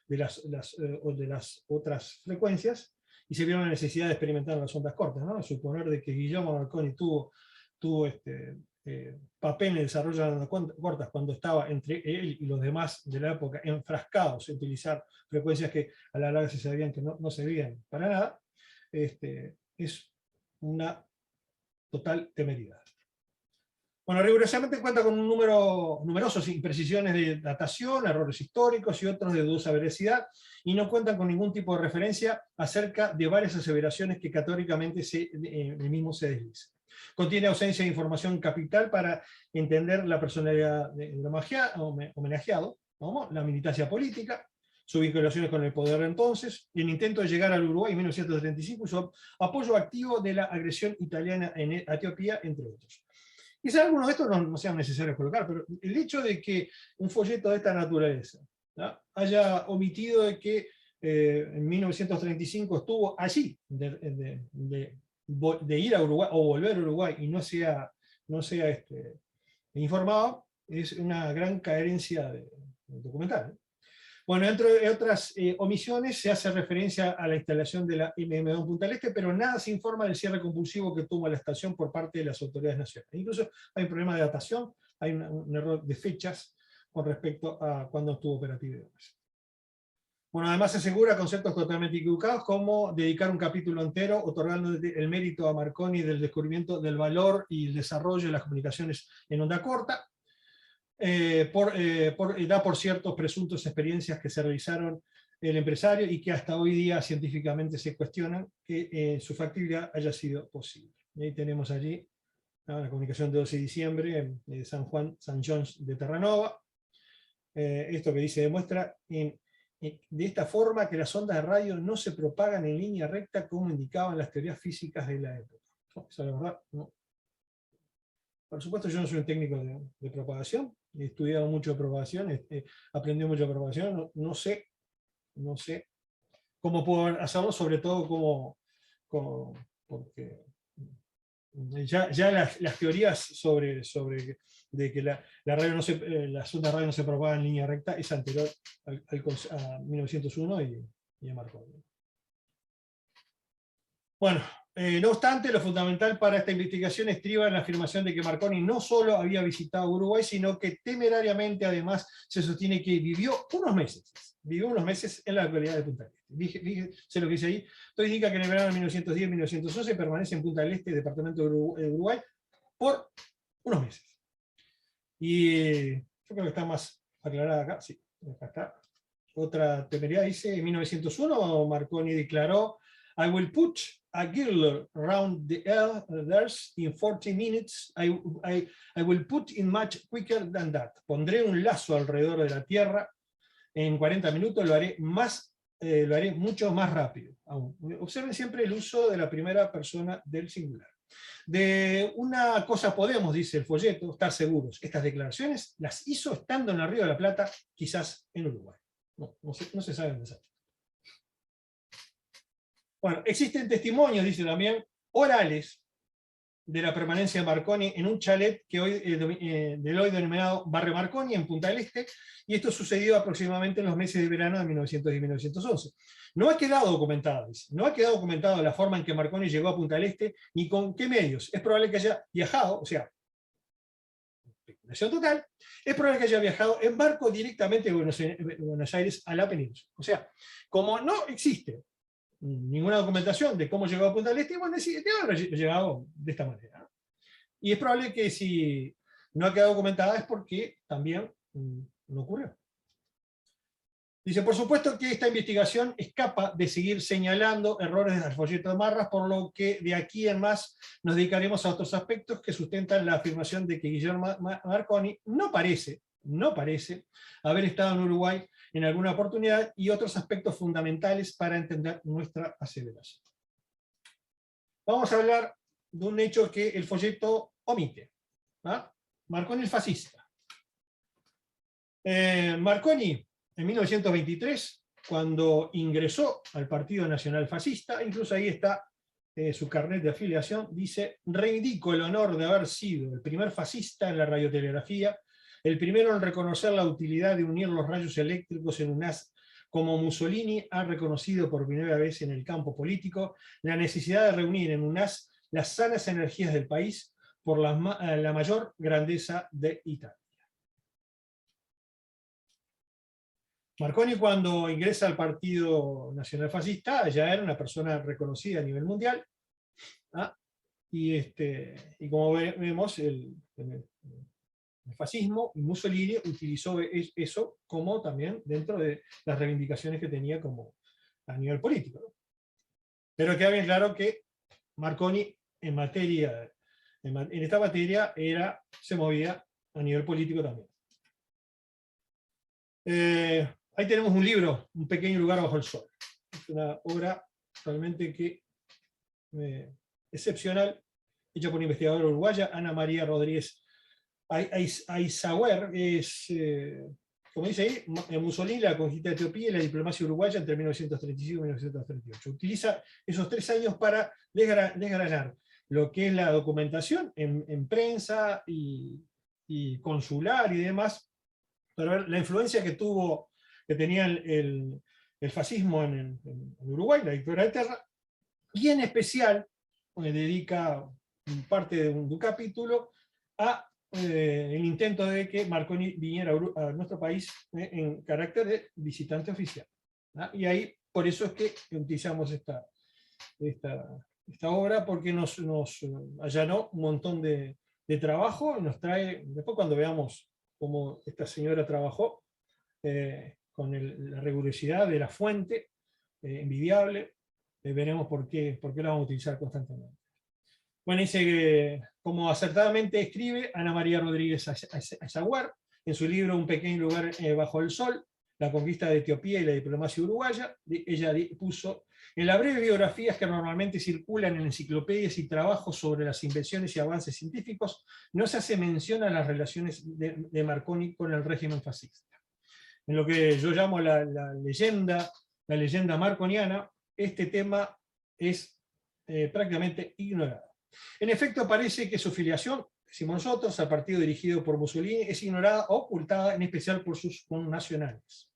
de las otras frecuencias, y se vieron la necesidad de experimentar las ondas cortas, ¿no? Suponer de que Guillermo Marconi tuvo papel en el desarrollo de las ondas cortas cuando estaba entre él y los demás de la época enfrascados en utilizar frecuencias que a la larga se sabían que no servían para nada, es una total temeridad. Bueno, rigurosamente cuenta con numerosas imprecisiones de datación, errores históricos y otros de dudosa veracidad, y no cuentan con ningún tipo de referencia acerca de varias aseveraciones que categóricamente el mismo se desliza. Contiene ausencia de información capital para entender la personalidad del homenajeado, ¿no? La militancia política, sus vinculaciones con el poder de entonces, y el intento de llegar al Uruguay en 1975 y su apoyo activo de la agresión italiana en Etiopía, entre otros. Quizás algunos de estos no sean necesarios colocar, pero el hecho de que un folleto de esta naturaleza, ¿no?, haya omitido de que en 1935 estuvo allí, de ir a Uruguay o volver a Uruguay y no sea informado, es una gran carencia documental, ¿no? Bueno, entre otras omisiones se hace referencia a la instalación de la MM2 en Punta del Este, pero nada se informa del cierre compulsivo que tuvo la estación por parte de las autoridades nacionales. Incluso hay un problema de datación, hay un error de fechas con respecto a cuándo estuvo operativo. Bueno, además se asegura conceptos totalmente equivocados, como dedicar un capítulo entero otorgando el mérito a Marconi del descubrimiento del valor y el desarrollo de las comunicaciones en onda corta, da por ciertos presuntos experiencias que se realizaron el empresario, y que hasta hoy día científicamente se cuestionan que su factibilidad haya sido posible. Y ahí tenemos allí la comunicación de 12 de diciembre de San Juan, San John's de Terranova. Esto que dice, demuestra de esta forma que las ondas de radio no se propagan en línea recta como indicaban las teorías físicas de la época. No, esa es la verdad, no. Por supuesto, yo no soy un técnico de propagación, he estudiado mucho de propagación, he aprendido mucho de propagación, no sé cómo puedo hacerlo, sobre todo porque ya las teorías sobre de que las ondas radio no se propagan en línea recta es anterior a 1901 y a Marconi. Bueno, no obstante, lo fundamental para esta investigación estriba en la afirmación de que Marconi no solo había visitado Uruguay, sino que temerariamente además se sostiene que vivió unos meses en la localidad de Punta del Este. Fíjense lo que dice ahí. Esto indica que en el verano de 1910-1911 permanece en Punta del Este, departamento de Uruguay, por unos meses. Y yo creo que está más aclarada acá. Sí, acá está. Otra temeridad dice, en 1901 Marconi declaró: I will put a girdle around the earth in 40 minutes. I will put in much quicker than that. Pondré un lazo alrededor de la Tierra en 40 minutos, lo haré mucho más rápido aún. Observen siempre el uso de la primera persona del singular. De una cosa podemos, dice el folleto, estar seguros. Estas declaraciones las hizo estando en el Río de la Plata, quizás en Uruguay. No se sabe dónde sale. Bueno, existen testimonios, dice también, orales de la permanencia de Marconi en un chalet que hoy, del hoy denominado Barrio Marconi, en Punta del Este, y esto sucedió aproximadamente en los meses de verano de 1910 y 1911. No ha quedado documentado, dice, no ha quedado documentado la forma en que Marconi llegó a Punta del Este, ni con qué medios. Es probable que haya viajado, o sea, especulación total, es probable que haya viajado en barco directamente de Buenos Aires a la península. O sea, como no existe ninguna documentación de cómo llegó a Punta del Este, bueno, debe haber llegado de esta manera. Y es probable que si no ha quedado documentada es porque también no ocurrió. Dice, por supuesto que esta investigación escapa de seguir señalando errores del folleto de Marras, por lo que de aquí en más nos dedicaremos a otros aspectos que sustentan la afirmación de que Guillermo Marconi no parece haber estado en Uruguay en alguna oportunidad, y otros aspectos fundamentales para entender nuestra aseveración. Vamos a hablar de un hecho que el folleto omite. Marconi el fascista. Marconi, en 1923, cuando ingresó al Partido Nacional Fascista, incluso ahí está su carnet de afiliación, dice: reivindico el honor de haber sido el primer fascista en la radiotelegrafía, el primero en reconocer la utilidad de unir los rayos eléctricos en un haz, como Mussolini ha reconocido por primera vez en el campo político la necesidad de reunir en un haz las sanas energías del país por la mayor grandeza de Italia. Marconi, cuando ingresa al Partido Nacional Fascista, ya era una persona reconocida a nivel mundial, y como vemos, el fascismo y Mussolini utilizó eso como también dentro de las reivindicaciones que tenía como a nivel político, ¿no? Pero queda bien claro que Marconi en esta materia se movía a nivel político también. Ahí tenemos un libro, Un pequeño lugar bajo el sol. Es una obra realmente excepcional, hecha por una investigadora uruguaya, Ana María Rodríguez Aizaguer. Como dice ahí, Mussolini, la conquista de Etiopía y la diplomacia uruguaya entre 1935 y 1938. Utiliza esos 3 años para desgranar lo que es la documentación en prensa y consular y demás, para ver la influencia que tenía el fascismo en Uruguay, la dictadura de Terra, y en especial dedica parte de un capítulo a el intento de que Marconi viniera a nuestro país en carácter de visitante oficial. Y ahí, por eso es que utilizamos esta obra, porque nos allanó un montón de trabajo, y nos trae, después cuando veamos cómo esta señora trabajó, la rigurosidad de la fuente, envidiable. Veremos por qué la vamos a utilizar constantemente. Bueno, dice que, como acertadamente escribe Ana María Rodríguez Azaguar, en su libro Un pequeño lugar bajo el sol, la conquista de Etiopía y la diplomacia uruguaya, ella puso: en las breves biografías que normalmente circulan en enciclopedias y trabajos sobre las invenciones y avances científicos, no se hace mención a las relaciones de Marconi con el régimen fascista. En lo que yo llamo la leyenda marconiana, este tema es prácticamente ignorado. En efecto, parece que su filiación, decimos nosotros, al partido dirigido por Mussolini, es ignorada o ocultada, en especial por sus connacionales.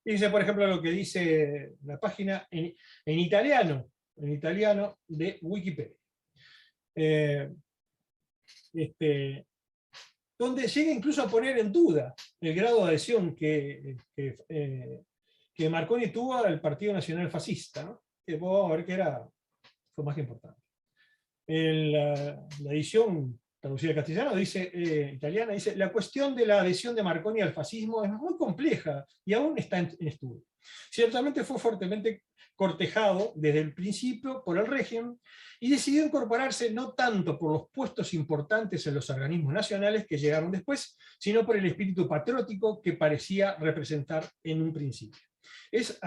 Dice, por ejemplo, lo que dice la página en italiano de Wikipedia. Donde llega incluso a poner en duda el grado de adhesión que Marconi tuvo al Partido Nacional Fascista, ¿no? Que podemos ver que fue más que importante. La edición traducida al castellano italiana dice: la cuestión de la adhesión de Marconi al fascismo es muy compleja y aún está en estudio. Ciertamente fue fuertemente cortejado desde el principio por el régimen y decidió incorporarse no tanto por los puestos importantes en los organismos nacionales que llegaron después, sino por el espíritu patriótico que parecía representar en un principio. Es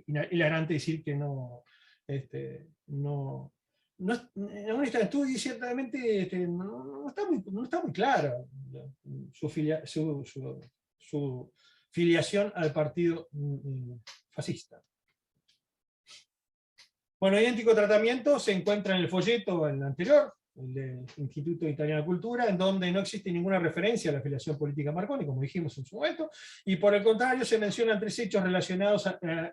hilarante decir que aún está en estudio y ciertamente no está muy clara su filiación al partido fascista. Bueno, idéntico tratamiento se encuentra en el folleto, en el anterior, el del Instituto Italiano de Cultura, en donde no existe ninguna referencia a la afiliación política Marconi, como dijimos en su momento, y por el contrario se mencionan 3 hechos relacionados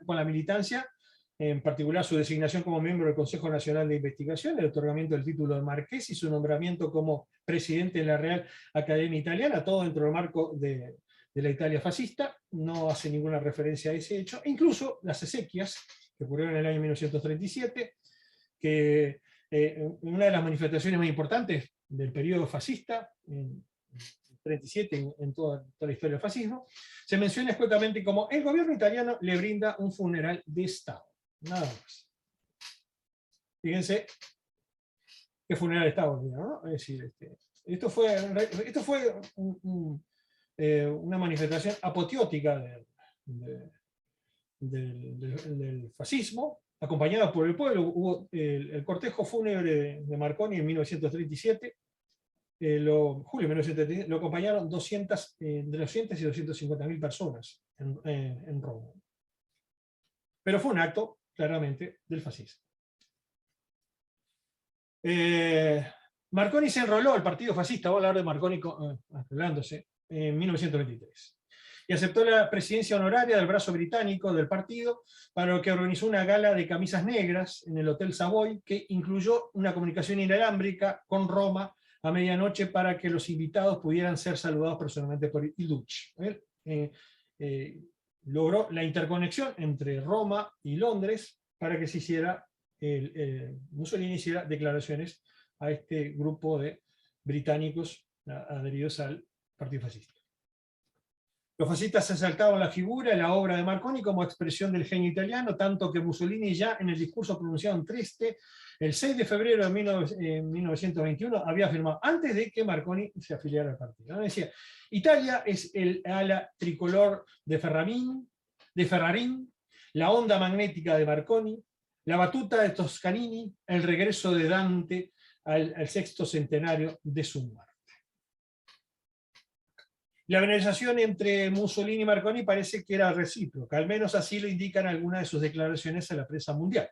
con la militancia, en particular su designación como miembro del Consejo Nacional de Investigación, el otorgamiento del título de marqués y su nombramiento como presidente de la Real Academia Italiana, todo dentro del marco de la Italia fascista. No hace ninguna referencia a ese hecho. Incluso las exequias, que ocurrieron en el año 1937, que una de las manifestaciones más importantes del periodo fascista, en 37 en toda la historia del fascismo, se menciona escuetamente como el gobierno italiano le brinda un funeral de Estado. Nada más. Fíjense qué funeral de Estado, ¿no? Es decir, esto fue una manifestación apoteótica del fascismo, acompañada por el pueblo. Hubo el cortejo fúnebre de Marconi en 1937, julio de 1937, lo acompañaron entre 200 y 250.000 personas en Roma. Pero fue un acto, claramente, del fascismo. Marconi se enroló al partido fascista, vamos a hablar de Marconi enrolándose, en 1923. Y aceptó la presidencia honoraria del brazo británico del partido, para lo que organizó una gala de camisas negras en el Hotel Savoy, que incluyó una comunicación inalámbrica con Roma a medianoche para que los invitados pudieran ser saludados personalmente por il Duce. Logró la interconexión entre Roma y Londres para que se hiciera, Mussolini hiciera declaraciones a este grupo de británicos adheridos al partido fascista. Los fascistas se saltaban la figura y la obra de Marconi como expresión del genio italiano, tanto que Mussolini ya en el discurso pronunciado en Trieste, el 6 de febrero de 1921, había afirmado, antes de que Marconi se afiliara al partido, ¿no? Decía: Italia es el ala tricolor de Ferrarín, la onda magnética de Marconi, la batuta de Toscanini, el regreso de Dante al 6º centenario de su muerte. La veneración entre Mussolini y Marconi parece que era recíproca, al menos así lo indican algunas de sus declaraciones a la prensa mundial.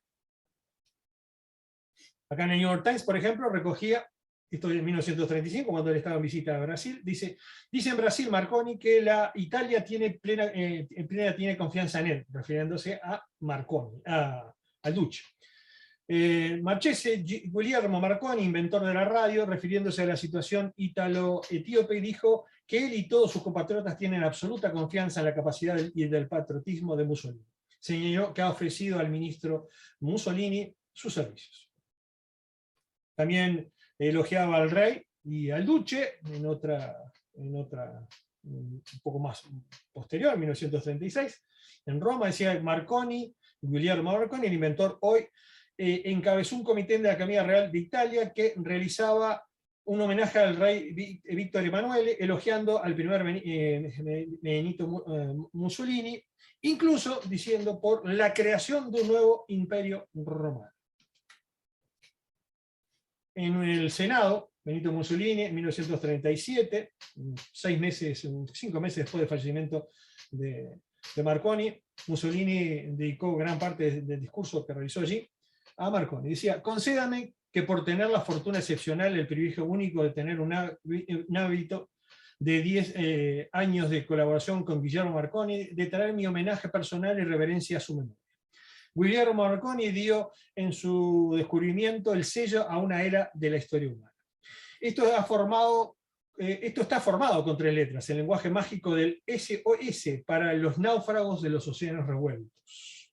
Acá en el New York Times, por ejemplo, recogía, esto en 1935, cuando él estaba en visita a Brasil, dice en Brasil Marconi que la Italia tiene tiene confianza en él, refiriéndose a Marconi, al Duce. Marchese Guglielmo Marconi, inventor de la radio, refiriéndose a la situación ítalo-etíope, dijo que él y todos sus compatriotas tienen absoluta confianza en la capacidad y del patriotismo de Mussolini. Señaló que ha ofrecido al ministro Mussolini sus servicios. También elogiaba al rey y al duce en otra un poco más posterior, en 1936, en Roma, decía Marconi, Guglielmo Marconi, el inventor, hoy encabezó un comité de la Academia Real de Italia que realizaba un homenaje al rey Víctor Emanuele, elogiando al primer Benito Mussolini, incluso diciendo por la creación de un nuevo imperio romano. En el Senado, Benito Mussolini, en 1937, 5 meses después del fallecimiento de Marconi, Mussolini dedicó gran parte del discurso que realizó allí a Marconi. Decía: concédame que por tener la fortuna excepcional, el privilegio único de tener un hábito de 10 años de colaboración con Guillermo Marconi, de traer mi homenaje personal y reverencia a su memoria. Guillermo Marconi dio en su descubrimiento el sello a una era de la historia humana. Esto está formado con 3 letras, el lenguaje mágico del SOS para los náufragos de los océanos revueltos.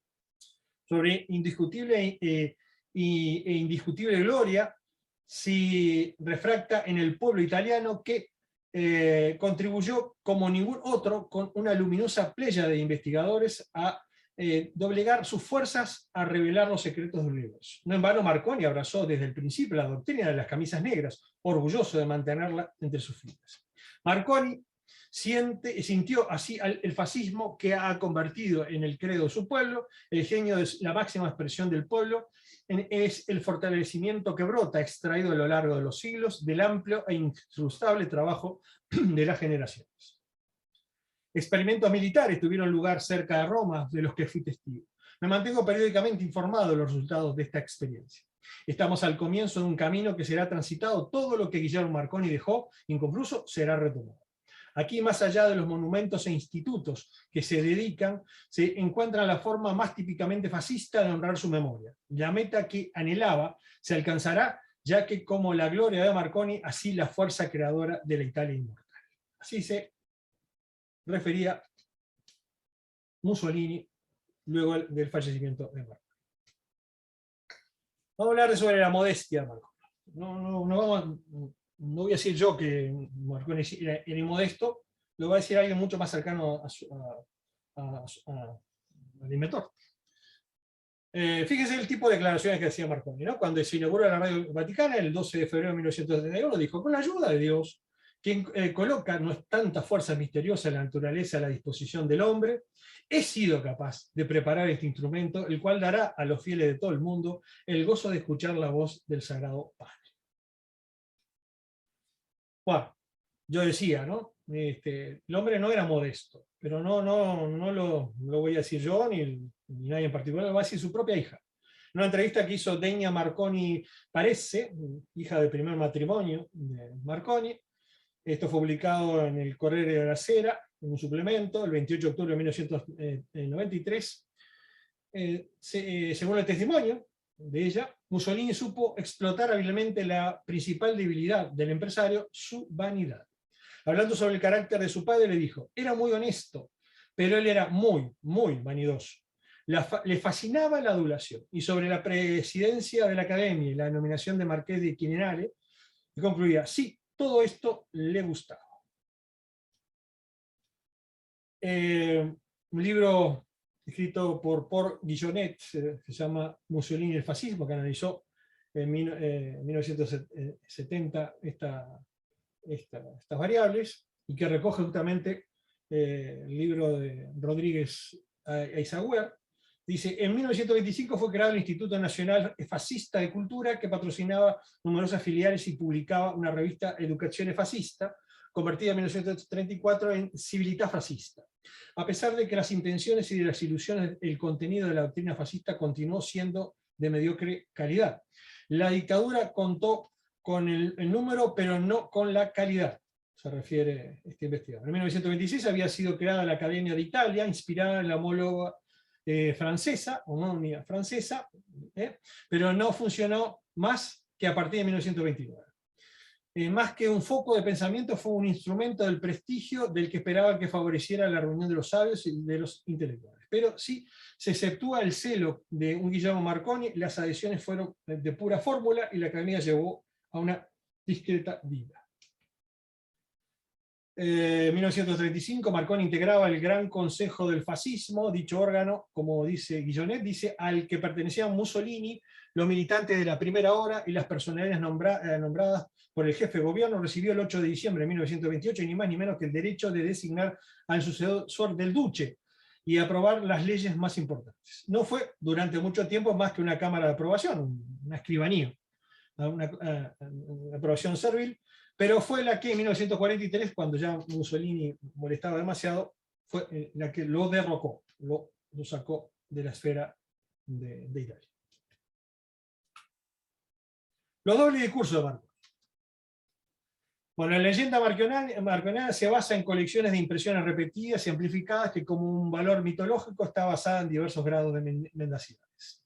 Sobre indiscutible e indiscutible gloria, si refracta en el pueblo italiano que contribuyó como ningún otro con una luminosa playa de investigadores a doblegar sus fuerzas a revelar los secretos del universo. No en vano Marconi abrazó desde el principio la doctrina de las camisas negras, orgulloso de mantenerla entre sus filas. Marconi sintió así el fascismo que ha convertido en el credo de su pueblo, el genio de la máxima expresión del pueblo, es el fortalecimiento que brota, extraído a lo largo de los siglos, del amplio e inexhaustible trabajo de las generaciones. Experimentos militares tuvieron lugar cerca de Roma, de los que fui testigo. Me mantengo periódicamente informado de los resultados de esta experiencia. Estamos al comienzo de un camino que será transitado. Todo lo que Guillermo Marconi dejó inconcluso será retomado. Aquí, más allá de los monumentos e institutos que se dedican, se encuentra la forma más típicamente fascista de honrar su memoria. La meta que anhelaba se alcanzará, ya que como la gloria de Marconi, así la fuerza creadora de la Italia inmortal. Así se refería Mussolini luego del fallecimiento de Marconi. Vamos a hablar sobre la modestia de Marconi. No voy a decir yo que Marconi era inmodesto, lo va a decir alguien mucho más cercano al inventor. Fíjense el tipo de declaraciones que hacía Marconi, ¿no? Cuando se inauguró la Radio Vaticana, el 12 de febrero de 1971, dijo: con la ayuda de Dios, quien coloca tantas fuerzas misteriosas en la naturaleza a la disposición del hombre, he sido capaz de preparar este instrumento, el cual dará a los fieles de todo el mundo el gozo de escuchar la voz del Sagrado Padre. Bueno, yo decía, ¿no? El hombre no era modesto, pero no lo voy a decir yo, ni nadie en particular, lo va a decir su propia hija. En una entrevista que hizo Degna Marconi Paresse, hija del primer matrimonio de Marconi, esto fue publicado en el Corriere della Sera, en un suplemento, el 28 de octubre de 1993. Según el testimonio de ella, Mussolini supo explotar hábilmente la principal debilidad del empresario, su vanidad. Hablando sobre el carácter de su padre, le dijo: era muy honesto, pero él era muy, muy vanidoso. Le fascinaba la adulación. Y sobre la presidencia de la Academia y la nominación de Marqués de Quirinale, concluía: sí, todo esto le gustaba. Un libro escrito por Paul Guillonnet, se llama Mussolini y el fascismo, que analizó en 1970 estas variables, y que recoge justamente el libro de Rodríguez Eizaguer. Dice: en 1925 fue creado el Instituto Nacional Fascista de Cultura, que patrocinaba numerosas filiales y publicaba una revista Educazione Fascista, convertida en 1934 en Civiltà Fascista. A pesar de que las intenciones y de las ilusiones, el contenido de la doctrina fascista continuó siendo de mediocre calidad. La dictadura contó con el número, pero no con la calidad, se refiere este investigador. En 1926 había sido creada la Academia de Italia, inspirada en la homóloga francesa, homónima francesa, pero no funcionó más que a partir de 1929. Más que un foco de pensamiento, fue un instrumento del prestigio del que esperaba que favoreciera la reunión de los sabios y de los intelectuales. Pero si se exceptúa el celo de un Guillermo Marconi, las adhesiones fueron de pura fórmula y la Academia llevó a una discreta vida. 1935, Marconi integraba el Gran Consejo del Fascismo. Dicho órgano, como dice Guillonet, dice al que pertenecían Mussolini, los militantes de la primera hora y las personalidades nombradas por el jefe de gobierno. Recibió el 8 de diciembre de 1928 y ni más ni menos que el derecho de designar al sucesor del duce y aprobar las leyes más importantes. No fue durante mucho tiempo más que una cámara de aprobación, una escribanía, una aprobación servil, pero fue la que en 1943, cuando ya Mussolini molestaba demasiado, fue la que lo derrocó, lo sacó de la esfera de Italia. Los dobles discursos de Marconi. Bueno, la leyenda marconiana se basa en colecciones de impresiones repetidas y amplificadas que, como un valor mitológico, está basada en diversos grados de mendacidades.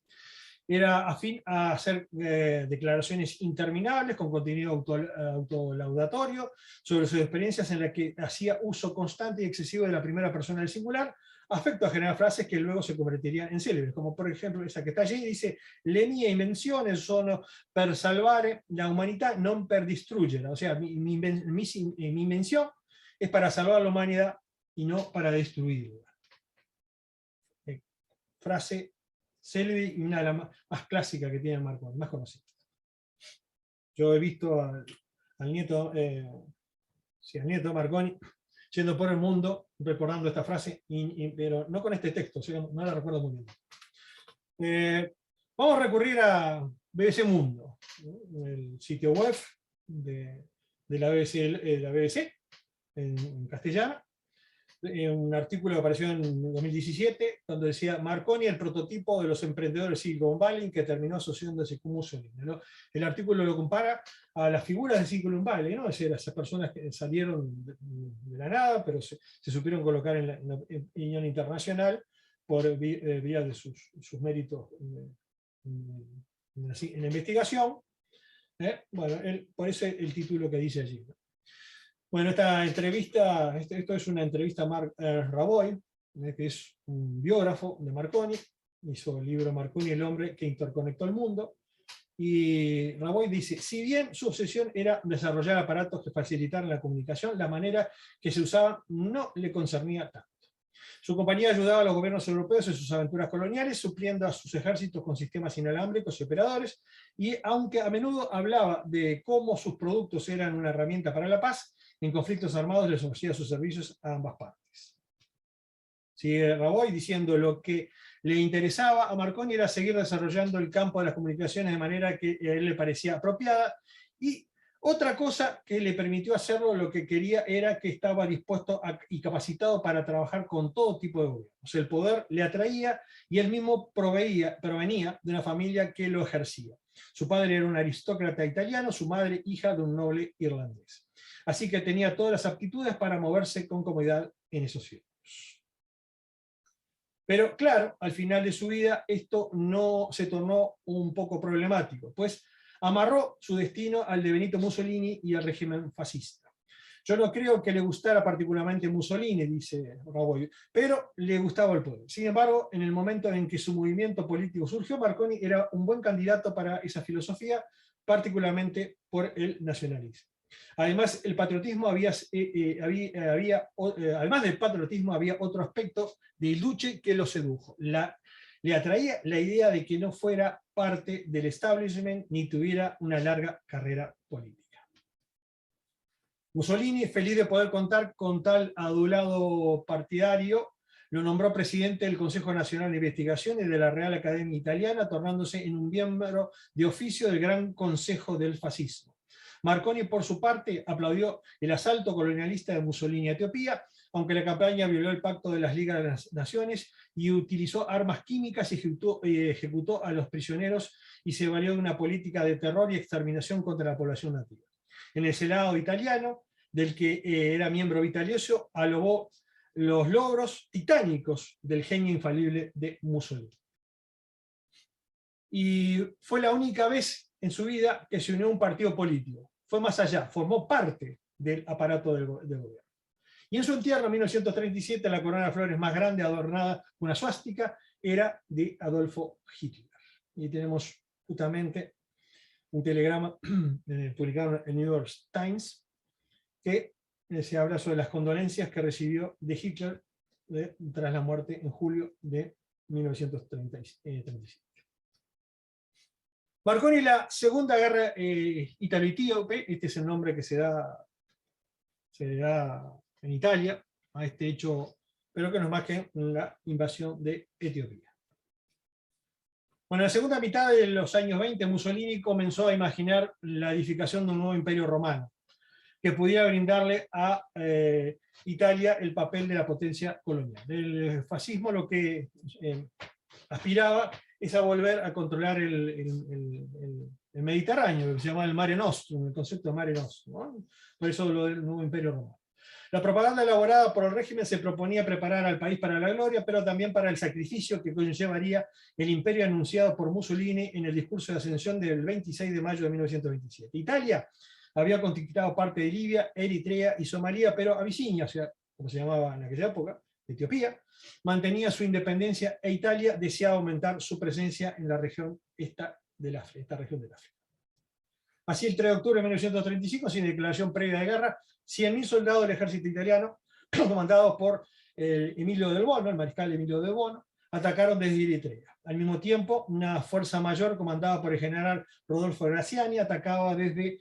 Era afín a hacer declaraciones interminables con contenido autolaudatorio sobre sus experiencias, en las que hacía uso constante y excesivo de la primera persona del singular, afecto a generar frases que luego se convertirían en célebres, como por ejemplo esa que está allí, dice: le mie invenzioni sono per salvare la humanità, non per distruggerla. O sea, mi invención es para salvar la humanidad y no para destruirla. Frase célebre y una de las más clásicas que tiene Marconi, más conocida. Yo he visto al nieto de Marconi yendo por el mundo recordando esta frase, pero no con este texto, no la recuerdo muy bien. Vamos a recurrir a BBC Mundo, el sitio web de la BBC en castellano. Un artículo que apareció en 2017, donde decía: Marconi, el prototipo de los emprendedores Silicon Valley, que terminó asociándose con Mussolini, ¿no? El artículo lo compara a las figuras de Silicon Valley, ¿no? Es decir, esas personas que salieron de la nada, pero se supieron colocar en la opinión internacional por vía de sus méritos en la investigación. Bueno, por eso el título que dice allí, ¿no? Bueno, esta entrevista, esto es una entrevista a Marc Raboy, que es un biógrafo de Marconi, hizo el libro Marconi, el hombre que interconectó el mundo, y Raboy dice: si bien su obsesión era desarrollar aparatos que facilitaran la comunicación, la manera que se usaban no le concernía tanto. Su compañía ayudaba a los gobiernos europeos en sus aventuras coloniales, supliendo a sus ejércitos con sistemas inalámbricos y operadores, y aunque a menudo hablaba de cómo sus productos eran una herramienta para la paz, en conflictos armados les ofrecía sus servicios a ambas partes. Sigue Raboy diciendo: lo que le interesaba a Marconi era seguir desarrollando el campo de las comunicaciones de manera que a él le parecía apropiada, y otra cosa que le permitió hacerlo, lo que quería, era que estaba dispuesto y capacitado para trabajar con todo tipo de gobiernos. El poder le atraía y él mismo provenía de una familia que lo ejercía. Su padre era un aristócrata italiano, su madre hija de un noble irlandés. Así que tenía todas las aptitudes para moverse con comodidad en esos círculos. Pero claro, al final de su vida esto no se tornó un poco problemático, pues amarró su destino al de Benito Mussolini y al régimen fascista. Yo no creo que le gustara particularmente Mussolini, dice Raboy, pero le gustaba el poder. Sin embargo, en el momento en que su movimiento político surgió, Marconi era un buen candidato para esa filosofía, particularmente por el nacionalismo. Además, el patriotismo además del patriotismo, había otro aspecto del duce que lo sedujo. Le atraía la idea de que no fuera parte del establishment ni tuviera una larga carrera política. Mussolini, feliz de poder contar con tal adulado partidario, lo nombró presidente del Consejo Nacional de Investigación y de la Real Academia Italiana, tornándose en un miembro de oficio del Gran Consejo del Fascismo. Marconi, por su parte, aplaudió el asalto colonialista de Mussolini a Etiopía, aunque la campaña violó el pacto de las Ligas de las Naciones y utilizó armas químicas y ejecutó a los prisioneros, y se valió de una política de terror y exterminación contra la población nativa. En el Senado italiano, del que era miembro vitalicio, alabó los logros titánicos del genio infalible de Mussolini. Y fue la única vez en su vida que se unió a un partido político. Fue más allá, formó parte del aparato del gobierno. Y en su entierro, en 1937, la corona de flores más grande, adornada con una suástica, era de Adolfo Hitler. Y tenemos justamente un telegrama publicado en el New York Times, que se habla sobre las condolencias que recibió de Hitler tras la muerte en julio de 1935. Marconi, la Segunda Guerra Italo-Etíope, este es el nombre que se da en Italia a este hecho, pero que no es más que la invasión de Etiopía. Bueno, en la segunda mitad de los años 20, Mussolini comenzó a imaginar la edificación de un nuevo imperio romano, que pudiera brindarle a Italia el papel de la potencia colonial. El fascismo lo que aspiraba es a volver a controlar el Mediterráneo, que se llama el Mare Nostrum, el concepto de Mare Nostrum, ¿no? Por eso lo del nuevo imperio romano. La propaganda elaborada por el régimen se proponía preparar al país para la gloria, pero también para el sacrificio que conllevaría el imperio anunciado por Mussolini en el discurso de ascensión del 26 de mayo de 1927. Italia había conquistado parte de Libia, Eritrea y Somalia, pero Abisinia, o sea, como se llamaba en aquella época, Etiopía, mantenía su independencia e Italia deseaba aumentar su presencia en la región esta región del África. Así, el 3 de octubre de 1935, sin declaración previa de guerra, 100.000 soldados del ejército italiano, comandados por Emilio del Bono, el mariscal Emilio del Bono, atacaron desde Eritrea. Al mismo tiempo, una fuerza mayor comandada por el general Rodolfo Graziani atacaba desde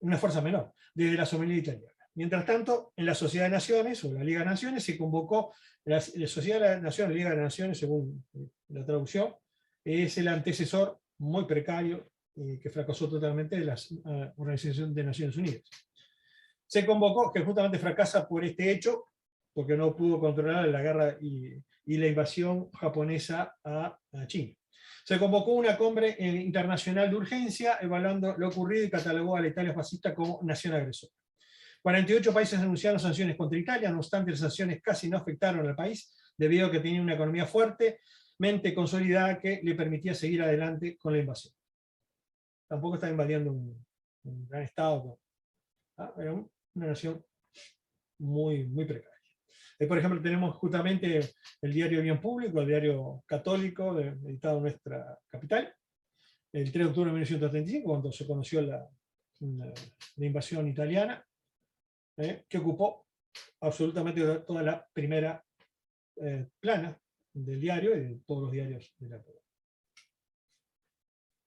una fuerza menor, desde la Somalia italiana. Mientras tanto, en la Sociedad de Naciones, o la Liga de Naciones, se convocó, la Sociedad de Naciones, Liga de Naciones, según la traducción, es el antecesor muy precario que fracasó totalmente de la Organización de Naciones Unidas. Se convocó, que justamente fracasa por este hecho, porque no pudo controlar la guerra y la invasión japonesa a China. Se convocó una cumbre internacional de urgencia, evaluando lo ocurrido y catalogó a la Italia fascista como nación agresora. 48 países anunciaron sanciones contra Italia, no obstante las sanciones casi no afectaron al país, debido a que tenía una economía fuertemente consolidada que le permitía seguir adelante con la invasión. Tampoco está invadiendo un gran estado, era una nación muy, muy precaria. Por ejemplo, tenemos justamente el diario Bien Público, el diario católico editado en nuestra capital, el 3 de octubre de 1935, cuando se conoció la invasión italiana, que ocupó absolutamente toda la primera plana del diario y de todos los diarios de la época.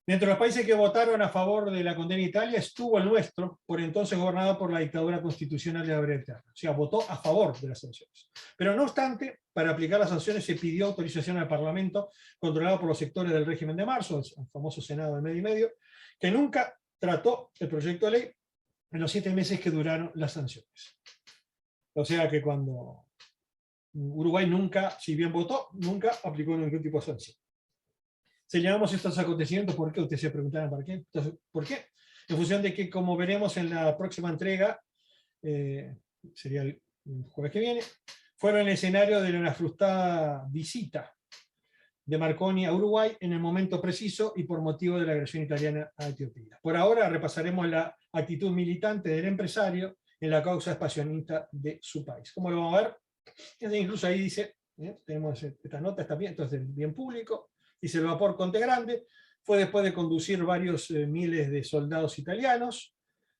Dentro de los países que votaron a favor de la condena a Italia estuvo el nuestro, por entonces gobernado por la dictadura constitucional de Gabriel Terra. O sea, votó a favor de las sanciones. Pero no obstante, para aplicar las sanciones se pidió autorización al Parlamento, controlado por los sectores del régimen de marzo, el famoso Senado de medio y medio, que nunca trató el proyecto de ley en los 7 meses que duraron las sanciones. O sea que cuando Uruguay nunca, si bien votó, nunca aplicó ningún tipo de sanción. Señalamos estos acontecimientos, ¿por qué? Ustedes se preguntarán ¿por qué? Entonces, ¿por qué? En función de que, como veremos en la próxima entrega, sería el jueves que viene, fueron el escenario de una frustrada visita de Marconi a Uruguay en el momento preciso y por motivo de la agresión italiana a Etiopía. Por ahora repasaremos la actitud militante del empresario en la causa expansionista de su país. ¿Cómo lo vamos a ver? Incluso ahí dice, tenemos esta nota, está bien, entonces bien público, dice: el vapor Conte Grande fue después de conducir varios miles de soldados italianos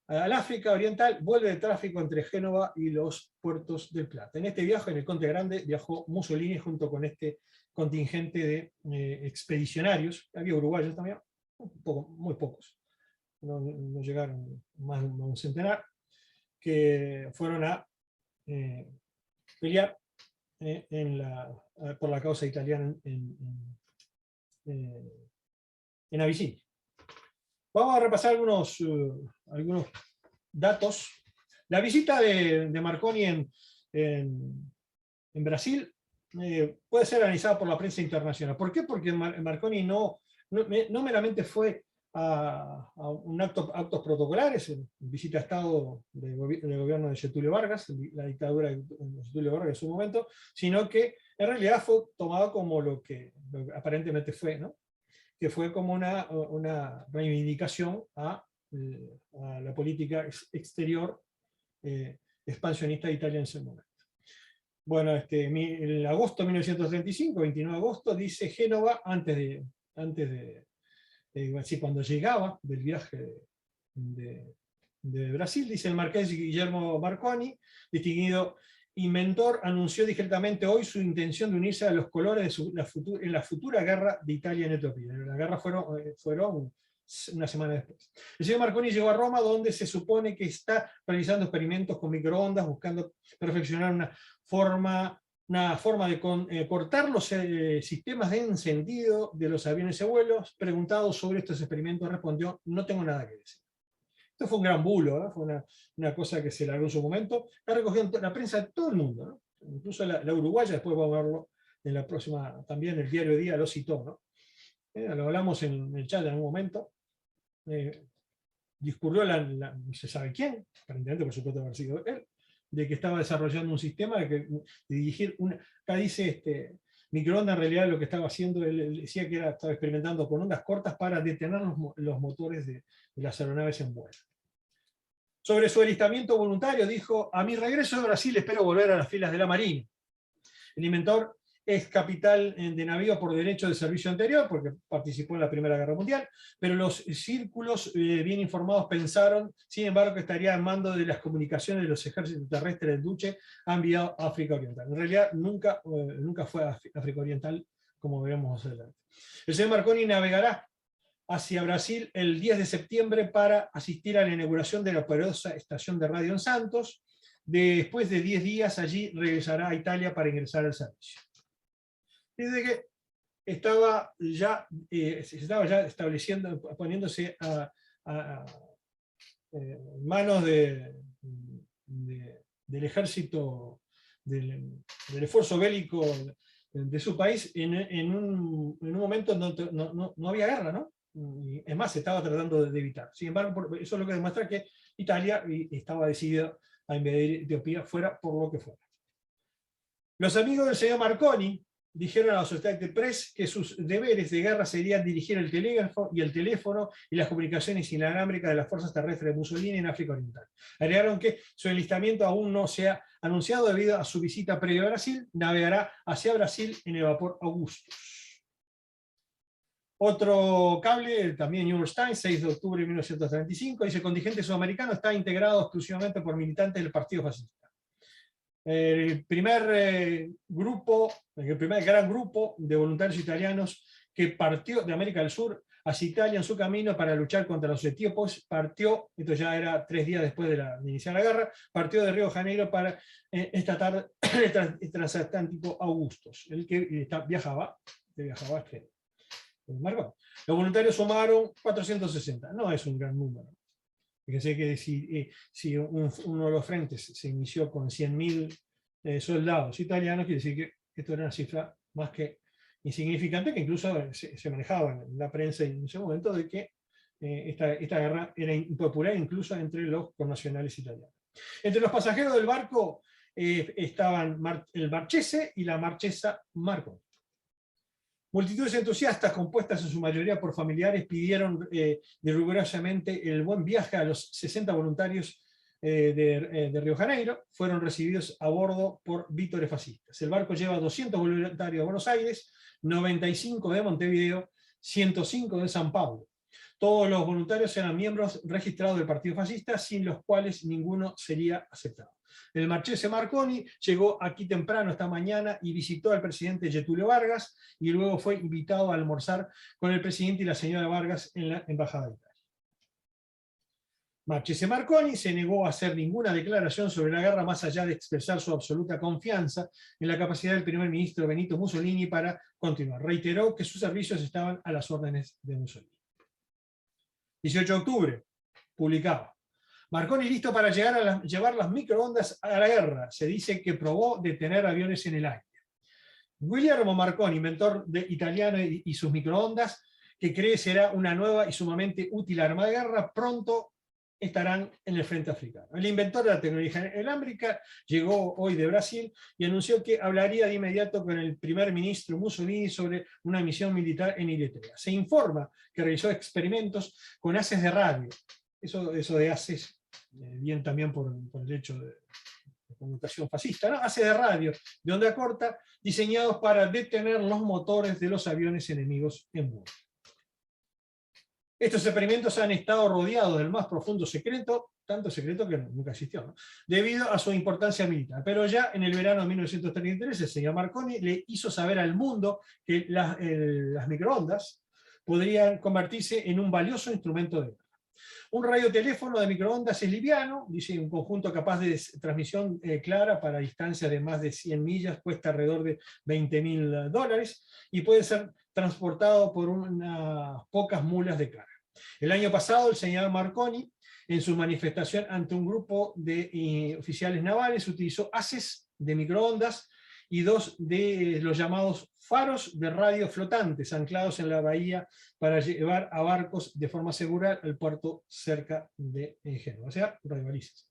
al África Oriental, vuelve de tráfico entre Génova y los puertos del Plata. En este viaje, en el Conte Grande, viajó Mussolini junto con este contingente de expedicionarios. Había uruguayos también, muy pocos, no llegaron más de un centenar, que fueron a pelear por la causa italiana en Abisinia. Vamos a repasar algunos datos. La visita de Marconi en Brasil puede ser analizada por la prensa internacional. ¿Por qué? Porque Marconi no meramente fue a actos protocolares, visita a Estado del gobierno de Getúlio Vargas, la dictadura de Getúlio Vargas en su momento, sino que en realidad fue tomado como lo que aparentemente fue, ¿no? Que fue como una reivindicación a la política exterior expansionista de Italia en ese momento. Bueno, en agosto de 1935, 29 de agosto, dice Génova, cuando llegaba del viaje de de Brasil, dice el marqués Guillermo Marconi, distinguido inventor, anunció discretamente hoy su intención de unirse a los colores en la futura guerra de Italia en Etiopía. La guerra fueron una semana después. El señor Marconi llegó a Roma, donde se supone que está realizando experimentos con microondas, buscando perfeccionar una forma de cortar los sistemas de encendido de los aviones de vuelos. Preguntado sobre estos experimentos, respondió: no tengo nada que decir. Esto fue un gran bulo, ¿eh? Fue una cosa que se largó en su momento. La recogió en la prensa de todo el mundo, ¿no? Incluso la uruguaya, después vamos a verlo en la próxima, también el diario Día lo citó, ¿no? Lo hablamos en el chat en algún momento. Discurrió no se sabe quién, aparentemente por supuesto haber sido él, de que estaba desarrollando un sistema de dirigir acá dice microondas, en realidad lo que estaba haciendo, él decía que estaba experimentando con ondas cortas para detener los motores de las aeronaves en vuelo. Sobre su alistamiento voluntario dijo: a mi regreso de Brasil espero volver a las filas de la Marina. El inventor es capitán de navío por derecho de servicio anterior, porque participó en la Primera Guerra Mundial, pero los círculos bien informados pensaron, sin embargo, que estaría en mando de las comunicaciones de los ejércitos terrestres del Duce enviado a África Oriental. En realidad nunca fue a África Oriental, como veremos más adelante. El señor Marconi navegará hacia Brasil el 10 de septiembre para asistir a la inauguración de la poderosa estación de radio en Santos. Después de 10 días allí regresará a Italia para ingresar al servicio. Desde que se estaba ya estableciendo, poniéndose en manos del ejército, del esfuerzo bélico de su país, en un momento no había guerra, ¿no? Y es más, se estaba tratando de evitar. Sin embargo, eso es lo que demuestra que Italia estaba decidida a invadir Etiopía, fuera por lo que fuera. Los amigos del señor Marconi dijeron a la Associated Press que sus deberes de guerra serían dirigir el telégrafo y el teléfono y las comunicaciones inalámbricas de las fuerzas terrestres de Mussolini en África Oriental. Agregaron que su enlistamiento aún no se ha anunciado debido a su visita previa a Brasil. Navegará hacia Brasil en el vapor Augustus. Otro cable, también New York Times, 6 de octubre de 1935, dice: el contingente sudamericano está integrado exclusivamente por militantes del Partido Fascista. El primer gran grupo de voluntarios italianos que partió de América del Sur hacia Italia en su camino para luchar contra los etíopes, partió, esto ya era 3 días después de iniciar la guerra, partió de Río de Janeiro para esta tarde el transatlántico Augustus, el que viajaba a Estrella. Los voluntarios sumaron 460, no es un gran número. Fíjense que si uno de los frentes se inició con 100.000 soldados italianos, quiere decir que esto era una cifra más que insignificante, que incluso se manejaba en la prensa en ese momento, de que esta guerra era impopular incluso entre los connacionales italianos. Entre los pasajeros del barco estaban el marchese y la marchesa Marconi. Multitudes entusiastas, compuestas en su mayoría por familiares, pidieron rigurosamente el buen viaje a los 60 voluntarios de Río de Janeiro. Fueron recibidos a bordo por vítores fascistas. El barco lleva 200 voluntarios de Buenos Aires, 95 de Montevideo, 105 de San Paulo. Todos los voluntarios eran miembros registrados del Partido Fascista, sin los cuales ninguno sería aceptado. El marchese Marconi llegó aquí temprano esta mañana y visitó al presidente Getúlio Vargas, y luego fue invitado a almorzar con el presidente y la señora Vargas en la Embajada de Italia. Marchese Marconi se negó a hacer ninguna declaración sobre la guerra más allá de expresar su absoluta confianza en la capacidad del primer ministro Benito Mussolini para continuar. Reiteró que sus servicios estaban a las órdenes de Mussolini. 18 de octubre, publicaba: Marconi listo para llevar las microondas a la guerra. Se dice que probó detener aviones en el aire. Guillermo Marconi, inventor italiano y sus microondas, que cree será una nueva y sumamente útil arma de guerra, pronto estarán en el frente africano. El inventor de la tecnología inalámbrica llegó hoy de Brasil y anunció que hablaría de inmediato con el primer ministro Mussolini sobre una misión militar en Eritrea. Se informa que realizó experimentos con haces de radio. Eso de haces, bien también por el hecho de connotación fascista, ¿no? Haces de radio de onda corta, diseñados para detener los motores de los aviones enemigos en vuelo. Estos experimentos han estado rodeados del más profundo secreto, tanto secreto que nunca existió, ¿no?, debido a su importancia militar. Pero ya en el verano de 1933, el señor Marconi le hizo saber al mundo que las microondas podrían convertirse en un valioso instrumento de guerra. Un radioteléfono de microondas es liviano, dice, un conjunto capaz de transmisión clara para distancias de más de 100 millas, cuesta alrededor de $20.000 y puede ser transportado por unas pocas mulas de carga. El año pasado, el señor Marconi, en su manifestación ante un grupo de oficiales navales, utilizó haces de microondas y 2 de los llamados faros de radio flotantes anclados en la bahía para llevar a barcos de forma segura al puerto cerca de Génova, o sea, radiobalizas.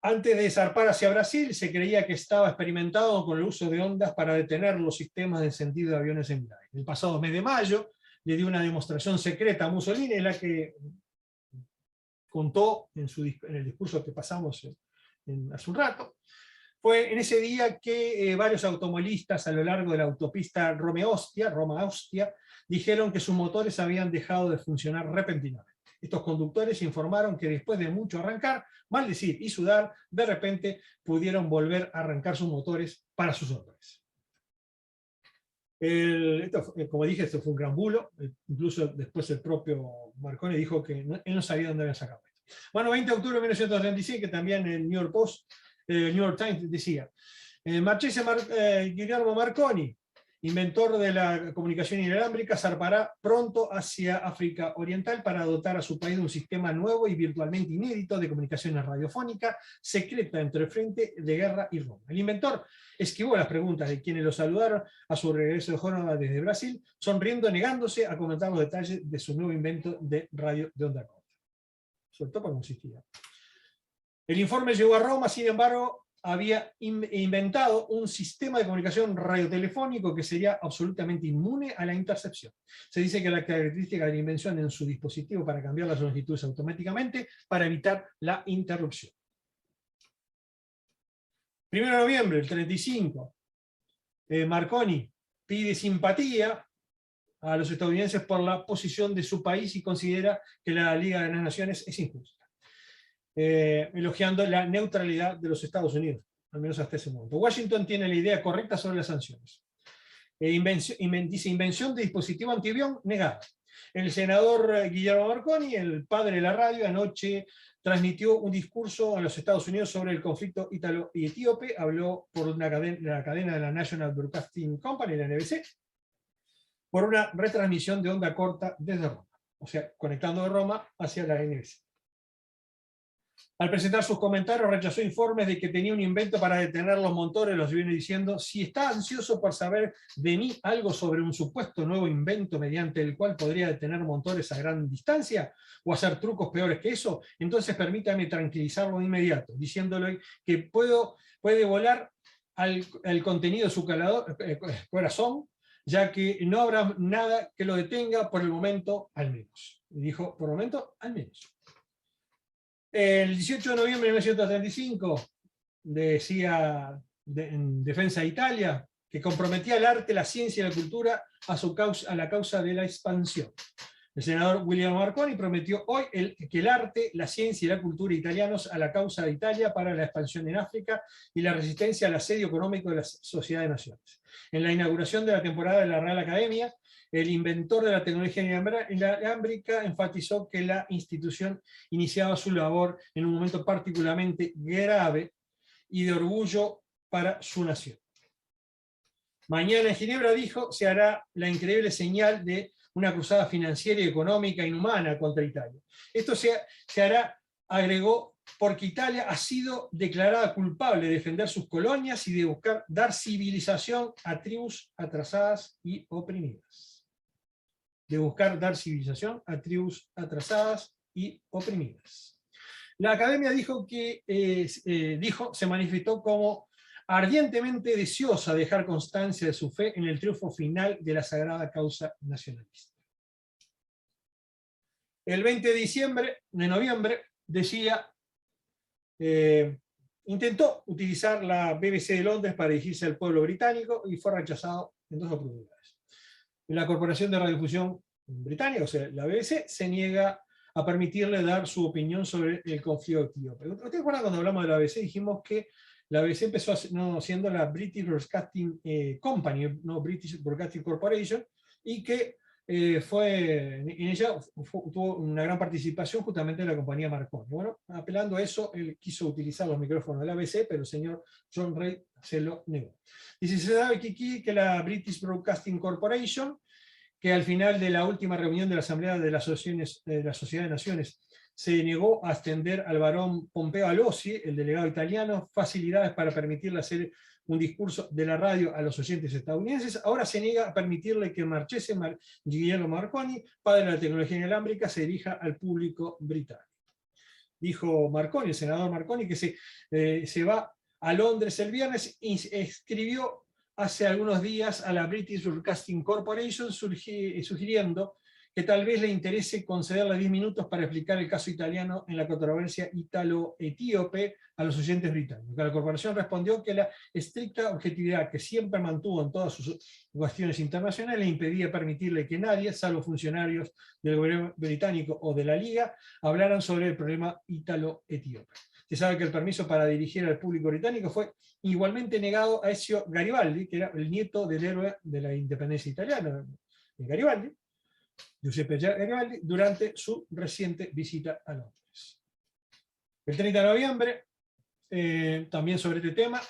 Antes de zarpar hacia Brasil, se creía que estaba experimentado con el uso de ondas para detener los sistemas de encendido de aviones en el aire. El pasado mes de mayo le dio una demostración secreta a Mussolini, en la que contó en el discurso que pasamos hace un rato. Fue en ese día que varios automovilistas a lo largo de la autopista Roma-Ostia, dijeron que sus motores habían dejado de funcionar repentinamente. Estos conductores informaron que después de mucho arrancar, maldecir y sudar, de repente pudieron volver a arrancar sus motores para sus sorpresa. Como dije, esto fue un gran bulo. Incluso después el propio Marconi dijo que él no sabía dónde habían sacado esto. Bueno, 20 de octubre de 1935, que también el New York Post, el New York Times decía, Guillermo Marconi, inventor de la comunicación inalámbrica, zarpará pronto hacia África Oriental para dotar a su país de un sistema nuevo y virtualmente inédito de comunicaciones radiofónica secreta entre el frente de guerra y Roma. El inventor esquivó las preguntas de quienes lo saludaron a su regreso de Génova desde Brasil, sonriendo, negándose a comentar los detalles de su nuevo invento de radio de onda corta. Sobre todo porque no existía. El informe llegó a Roma, sin embargo, había inventado un sistema de comunicación radiotelefónico que sería absolutamente inmune a la intercepción. Se dice que la característica de la invención en su dispositivo para cambiar las longitudes automáticamente para evitar la interrupción. 1 de noviembre del 35, Marconi pide simpatía a los estadounidenses por la posición de su país y considera que la Liga de las Naciones es injusta. Elogiando la neutralidad de los Estados Unidos, al menos hasta ese momento. Washington tiene la idea correcta sobre las sanciones. Dice invención de dispositivo antiavión negada. El senador Guillermo Marconi, el padre de la radio, anoche transmitió un discurso a los Estados Unidos sobre el conflicto ítalo-etíope, habló por la cadena de la National Broadcasting Company, la NBC, por una retransmisión de onda corta desde Roma, o sea, conectando de Roma hacia la NBC. Al presentar sus comentarios, rechazó informes de que tenía un invento para detener los motores. Los viene diciendo: si está ansioso por saber de mí algo sobre un supuesto nuevo invento mediante el cual podría detener motores a gran distancia o hacer trucos peores que eso, entonces permítame tranquilizarlo de inmediato, diciéndole que puede volar al contenido de su corazón, ya que no habrá nada que lo detenga por el momento al menos. Y dijo, por el momento al menos. El 18 de noviembre de 1935 decía en defensa de Italia que comprometía el arte, la ciencia y la cultura a la causa de la expansión. El senador William Marconi prometió hoy que el arte, la ciencia y la cultura italianos a la causa de Italia para la expansión en África y la resistencia al asedio económico de la Sociedad de Naciones. En la inauguración de la temporada de la Real Academia, el inventor de la tecnología inalámbrica enfatizó que la institución iniciaba su labor en un momento particularmente grave y de orgullo para su nación. Mañana en Ginebra, dijo, se hará la increíble señal de una cruzada financiera y económica inhumana contra Italia. Esto se hará, agregó, porque Italia ha sido declarada culpable de defender sus colonias y de buscar dar civilización a tribus atrasadas y oprimidas. De buscar dar civilización a tribus atrasadas y oprimidas. La Academia dijo que se manifestó como ardientemente deseosa de dejar constancia de su fe en el triunfo final de la sagrada causa nacionalista. El 20 de noviembre decía, intentó utilizar la BBC de Londres para dirigirse al pueblo británico y fue rechazado en 2 oportunidades. La Corporación de Radiodifusión británica, o sea, la BBC, se niega a permitirle dar su opinión sobre el conflicto etíope. ¿Ustedes recuerdan cuando hablamos de la BBC? Dijimos que la BBC empezó siendo la British Broadcasting Company, no British Broadcasting Corporation, y que en ella tuvo una gran participación justamente de la compañía Marconi. Bueno, apelando a eso, él quiso utilizar los micrófonos de la BBC, pero el señor John Reid se lo negó. Dice, se sabe que la British Broadcasting Corporation, que al final de la última reunión de la Asamblea de la Sociedad de Naciones se negó a extender al barón Pompeo Alossi, el delegado italiano, facilidades para permitirle hacer un discurso de la radio a los oyentes estadounidenses, ahora se niega a permitirle que Marchese Guillermo Marconi, padre de la tecnología inalámbrica, se dirija al público británico. Dijo Marconi, el senador Marconi, que se va a Londres el viernes y escribió hace algunos días a la British Broadcasting Corporation sugiriendo que tal vez le interese concederle 10 minutos para explicar el caso italiano en la controversia ítalo-etíope a los oyentes británicos. La corporación respondió que la estricta objetividad que siempre mantuvo en todas sus cuestiones internacionales le impedía permitirle que nadie, salvo funcionarios del gobierno británico o de la Liga, hablaran sobre el problema ítalo-etíope. Se sabe que el permiso para dirigir al público británico fue igualmente negado a Ezio Garibaldi, que era el nieto del héroe de la independencia italiana, de Garibaldi, Giuseppe Garibaldi, durante su reciente visita a Londres. El 30 de noviembre, también sobre este tema,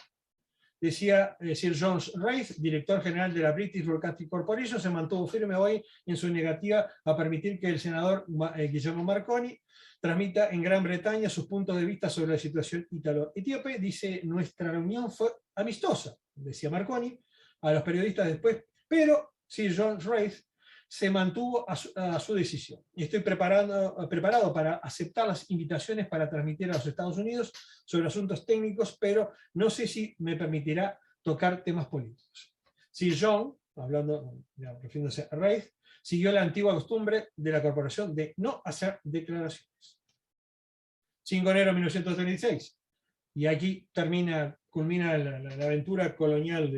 decía Sir John Reith, director general de la British Broadcasting Corporation, se mantuvo firme hoy en su negativa a permitir que el senador Guillermo Marconi transmita en Gran Bretaña sus puntos de vista sobre la situación ítalo-etíope. Dice, nuestra reunión fue amistosa, decía Marconi a los periodistas después, pero Sir John Reith se mantuvo a su decisión. Y estoy preparado para aceptar las invitaciones para transmitir a los Estados Unidos sobre asuntos técnicos, pero no sé si me permitirá tocar temas políticos. Sir John, refiriéndose a Reith, siguió la antigua costumbre de la corporación de no hacer declaraciones. 5 de enero de 1936. Y aquí culmina la aventura colonial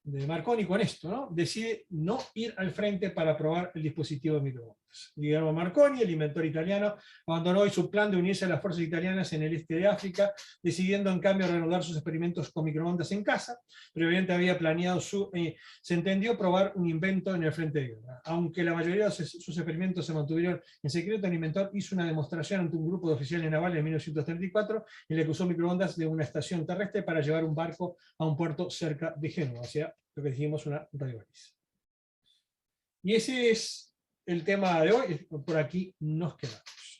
de Marconi con esto, ¿no? Decide no ir al frente para probar el dispositivo de microondas. Guillermo Marconi, el inventor italiano, abandonó hoy su plan de unirse a las fuerzas italianas en el este de África, decidiendo en cambio reanudar sus experimentos con microondas en casa. Previamente había planeado se entendió probar un invento en el frente de guerra. Aunque la mayoría de sus experimentos se mantuvieron en secreto, el inventor hizo una demostración ante un grupo de oficiales navales en 1934 en la que usó microondas de una estación terrestre para llevar un barco a un puerto cerca de Génova, o sea, lo que dijimos, una radiobaliza. Y ese es el tema de hoy, por aquí nos quedamos.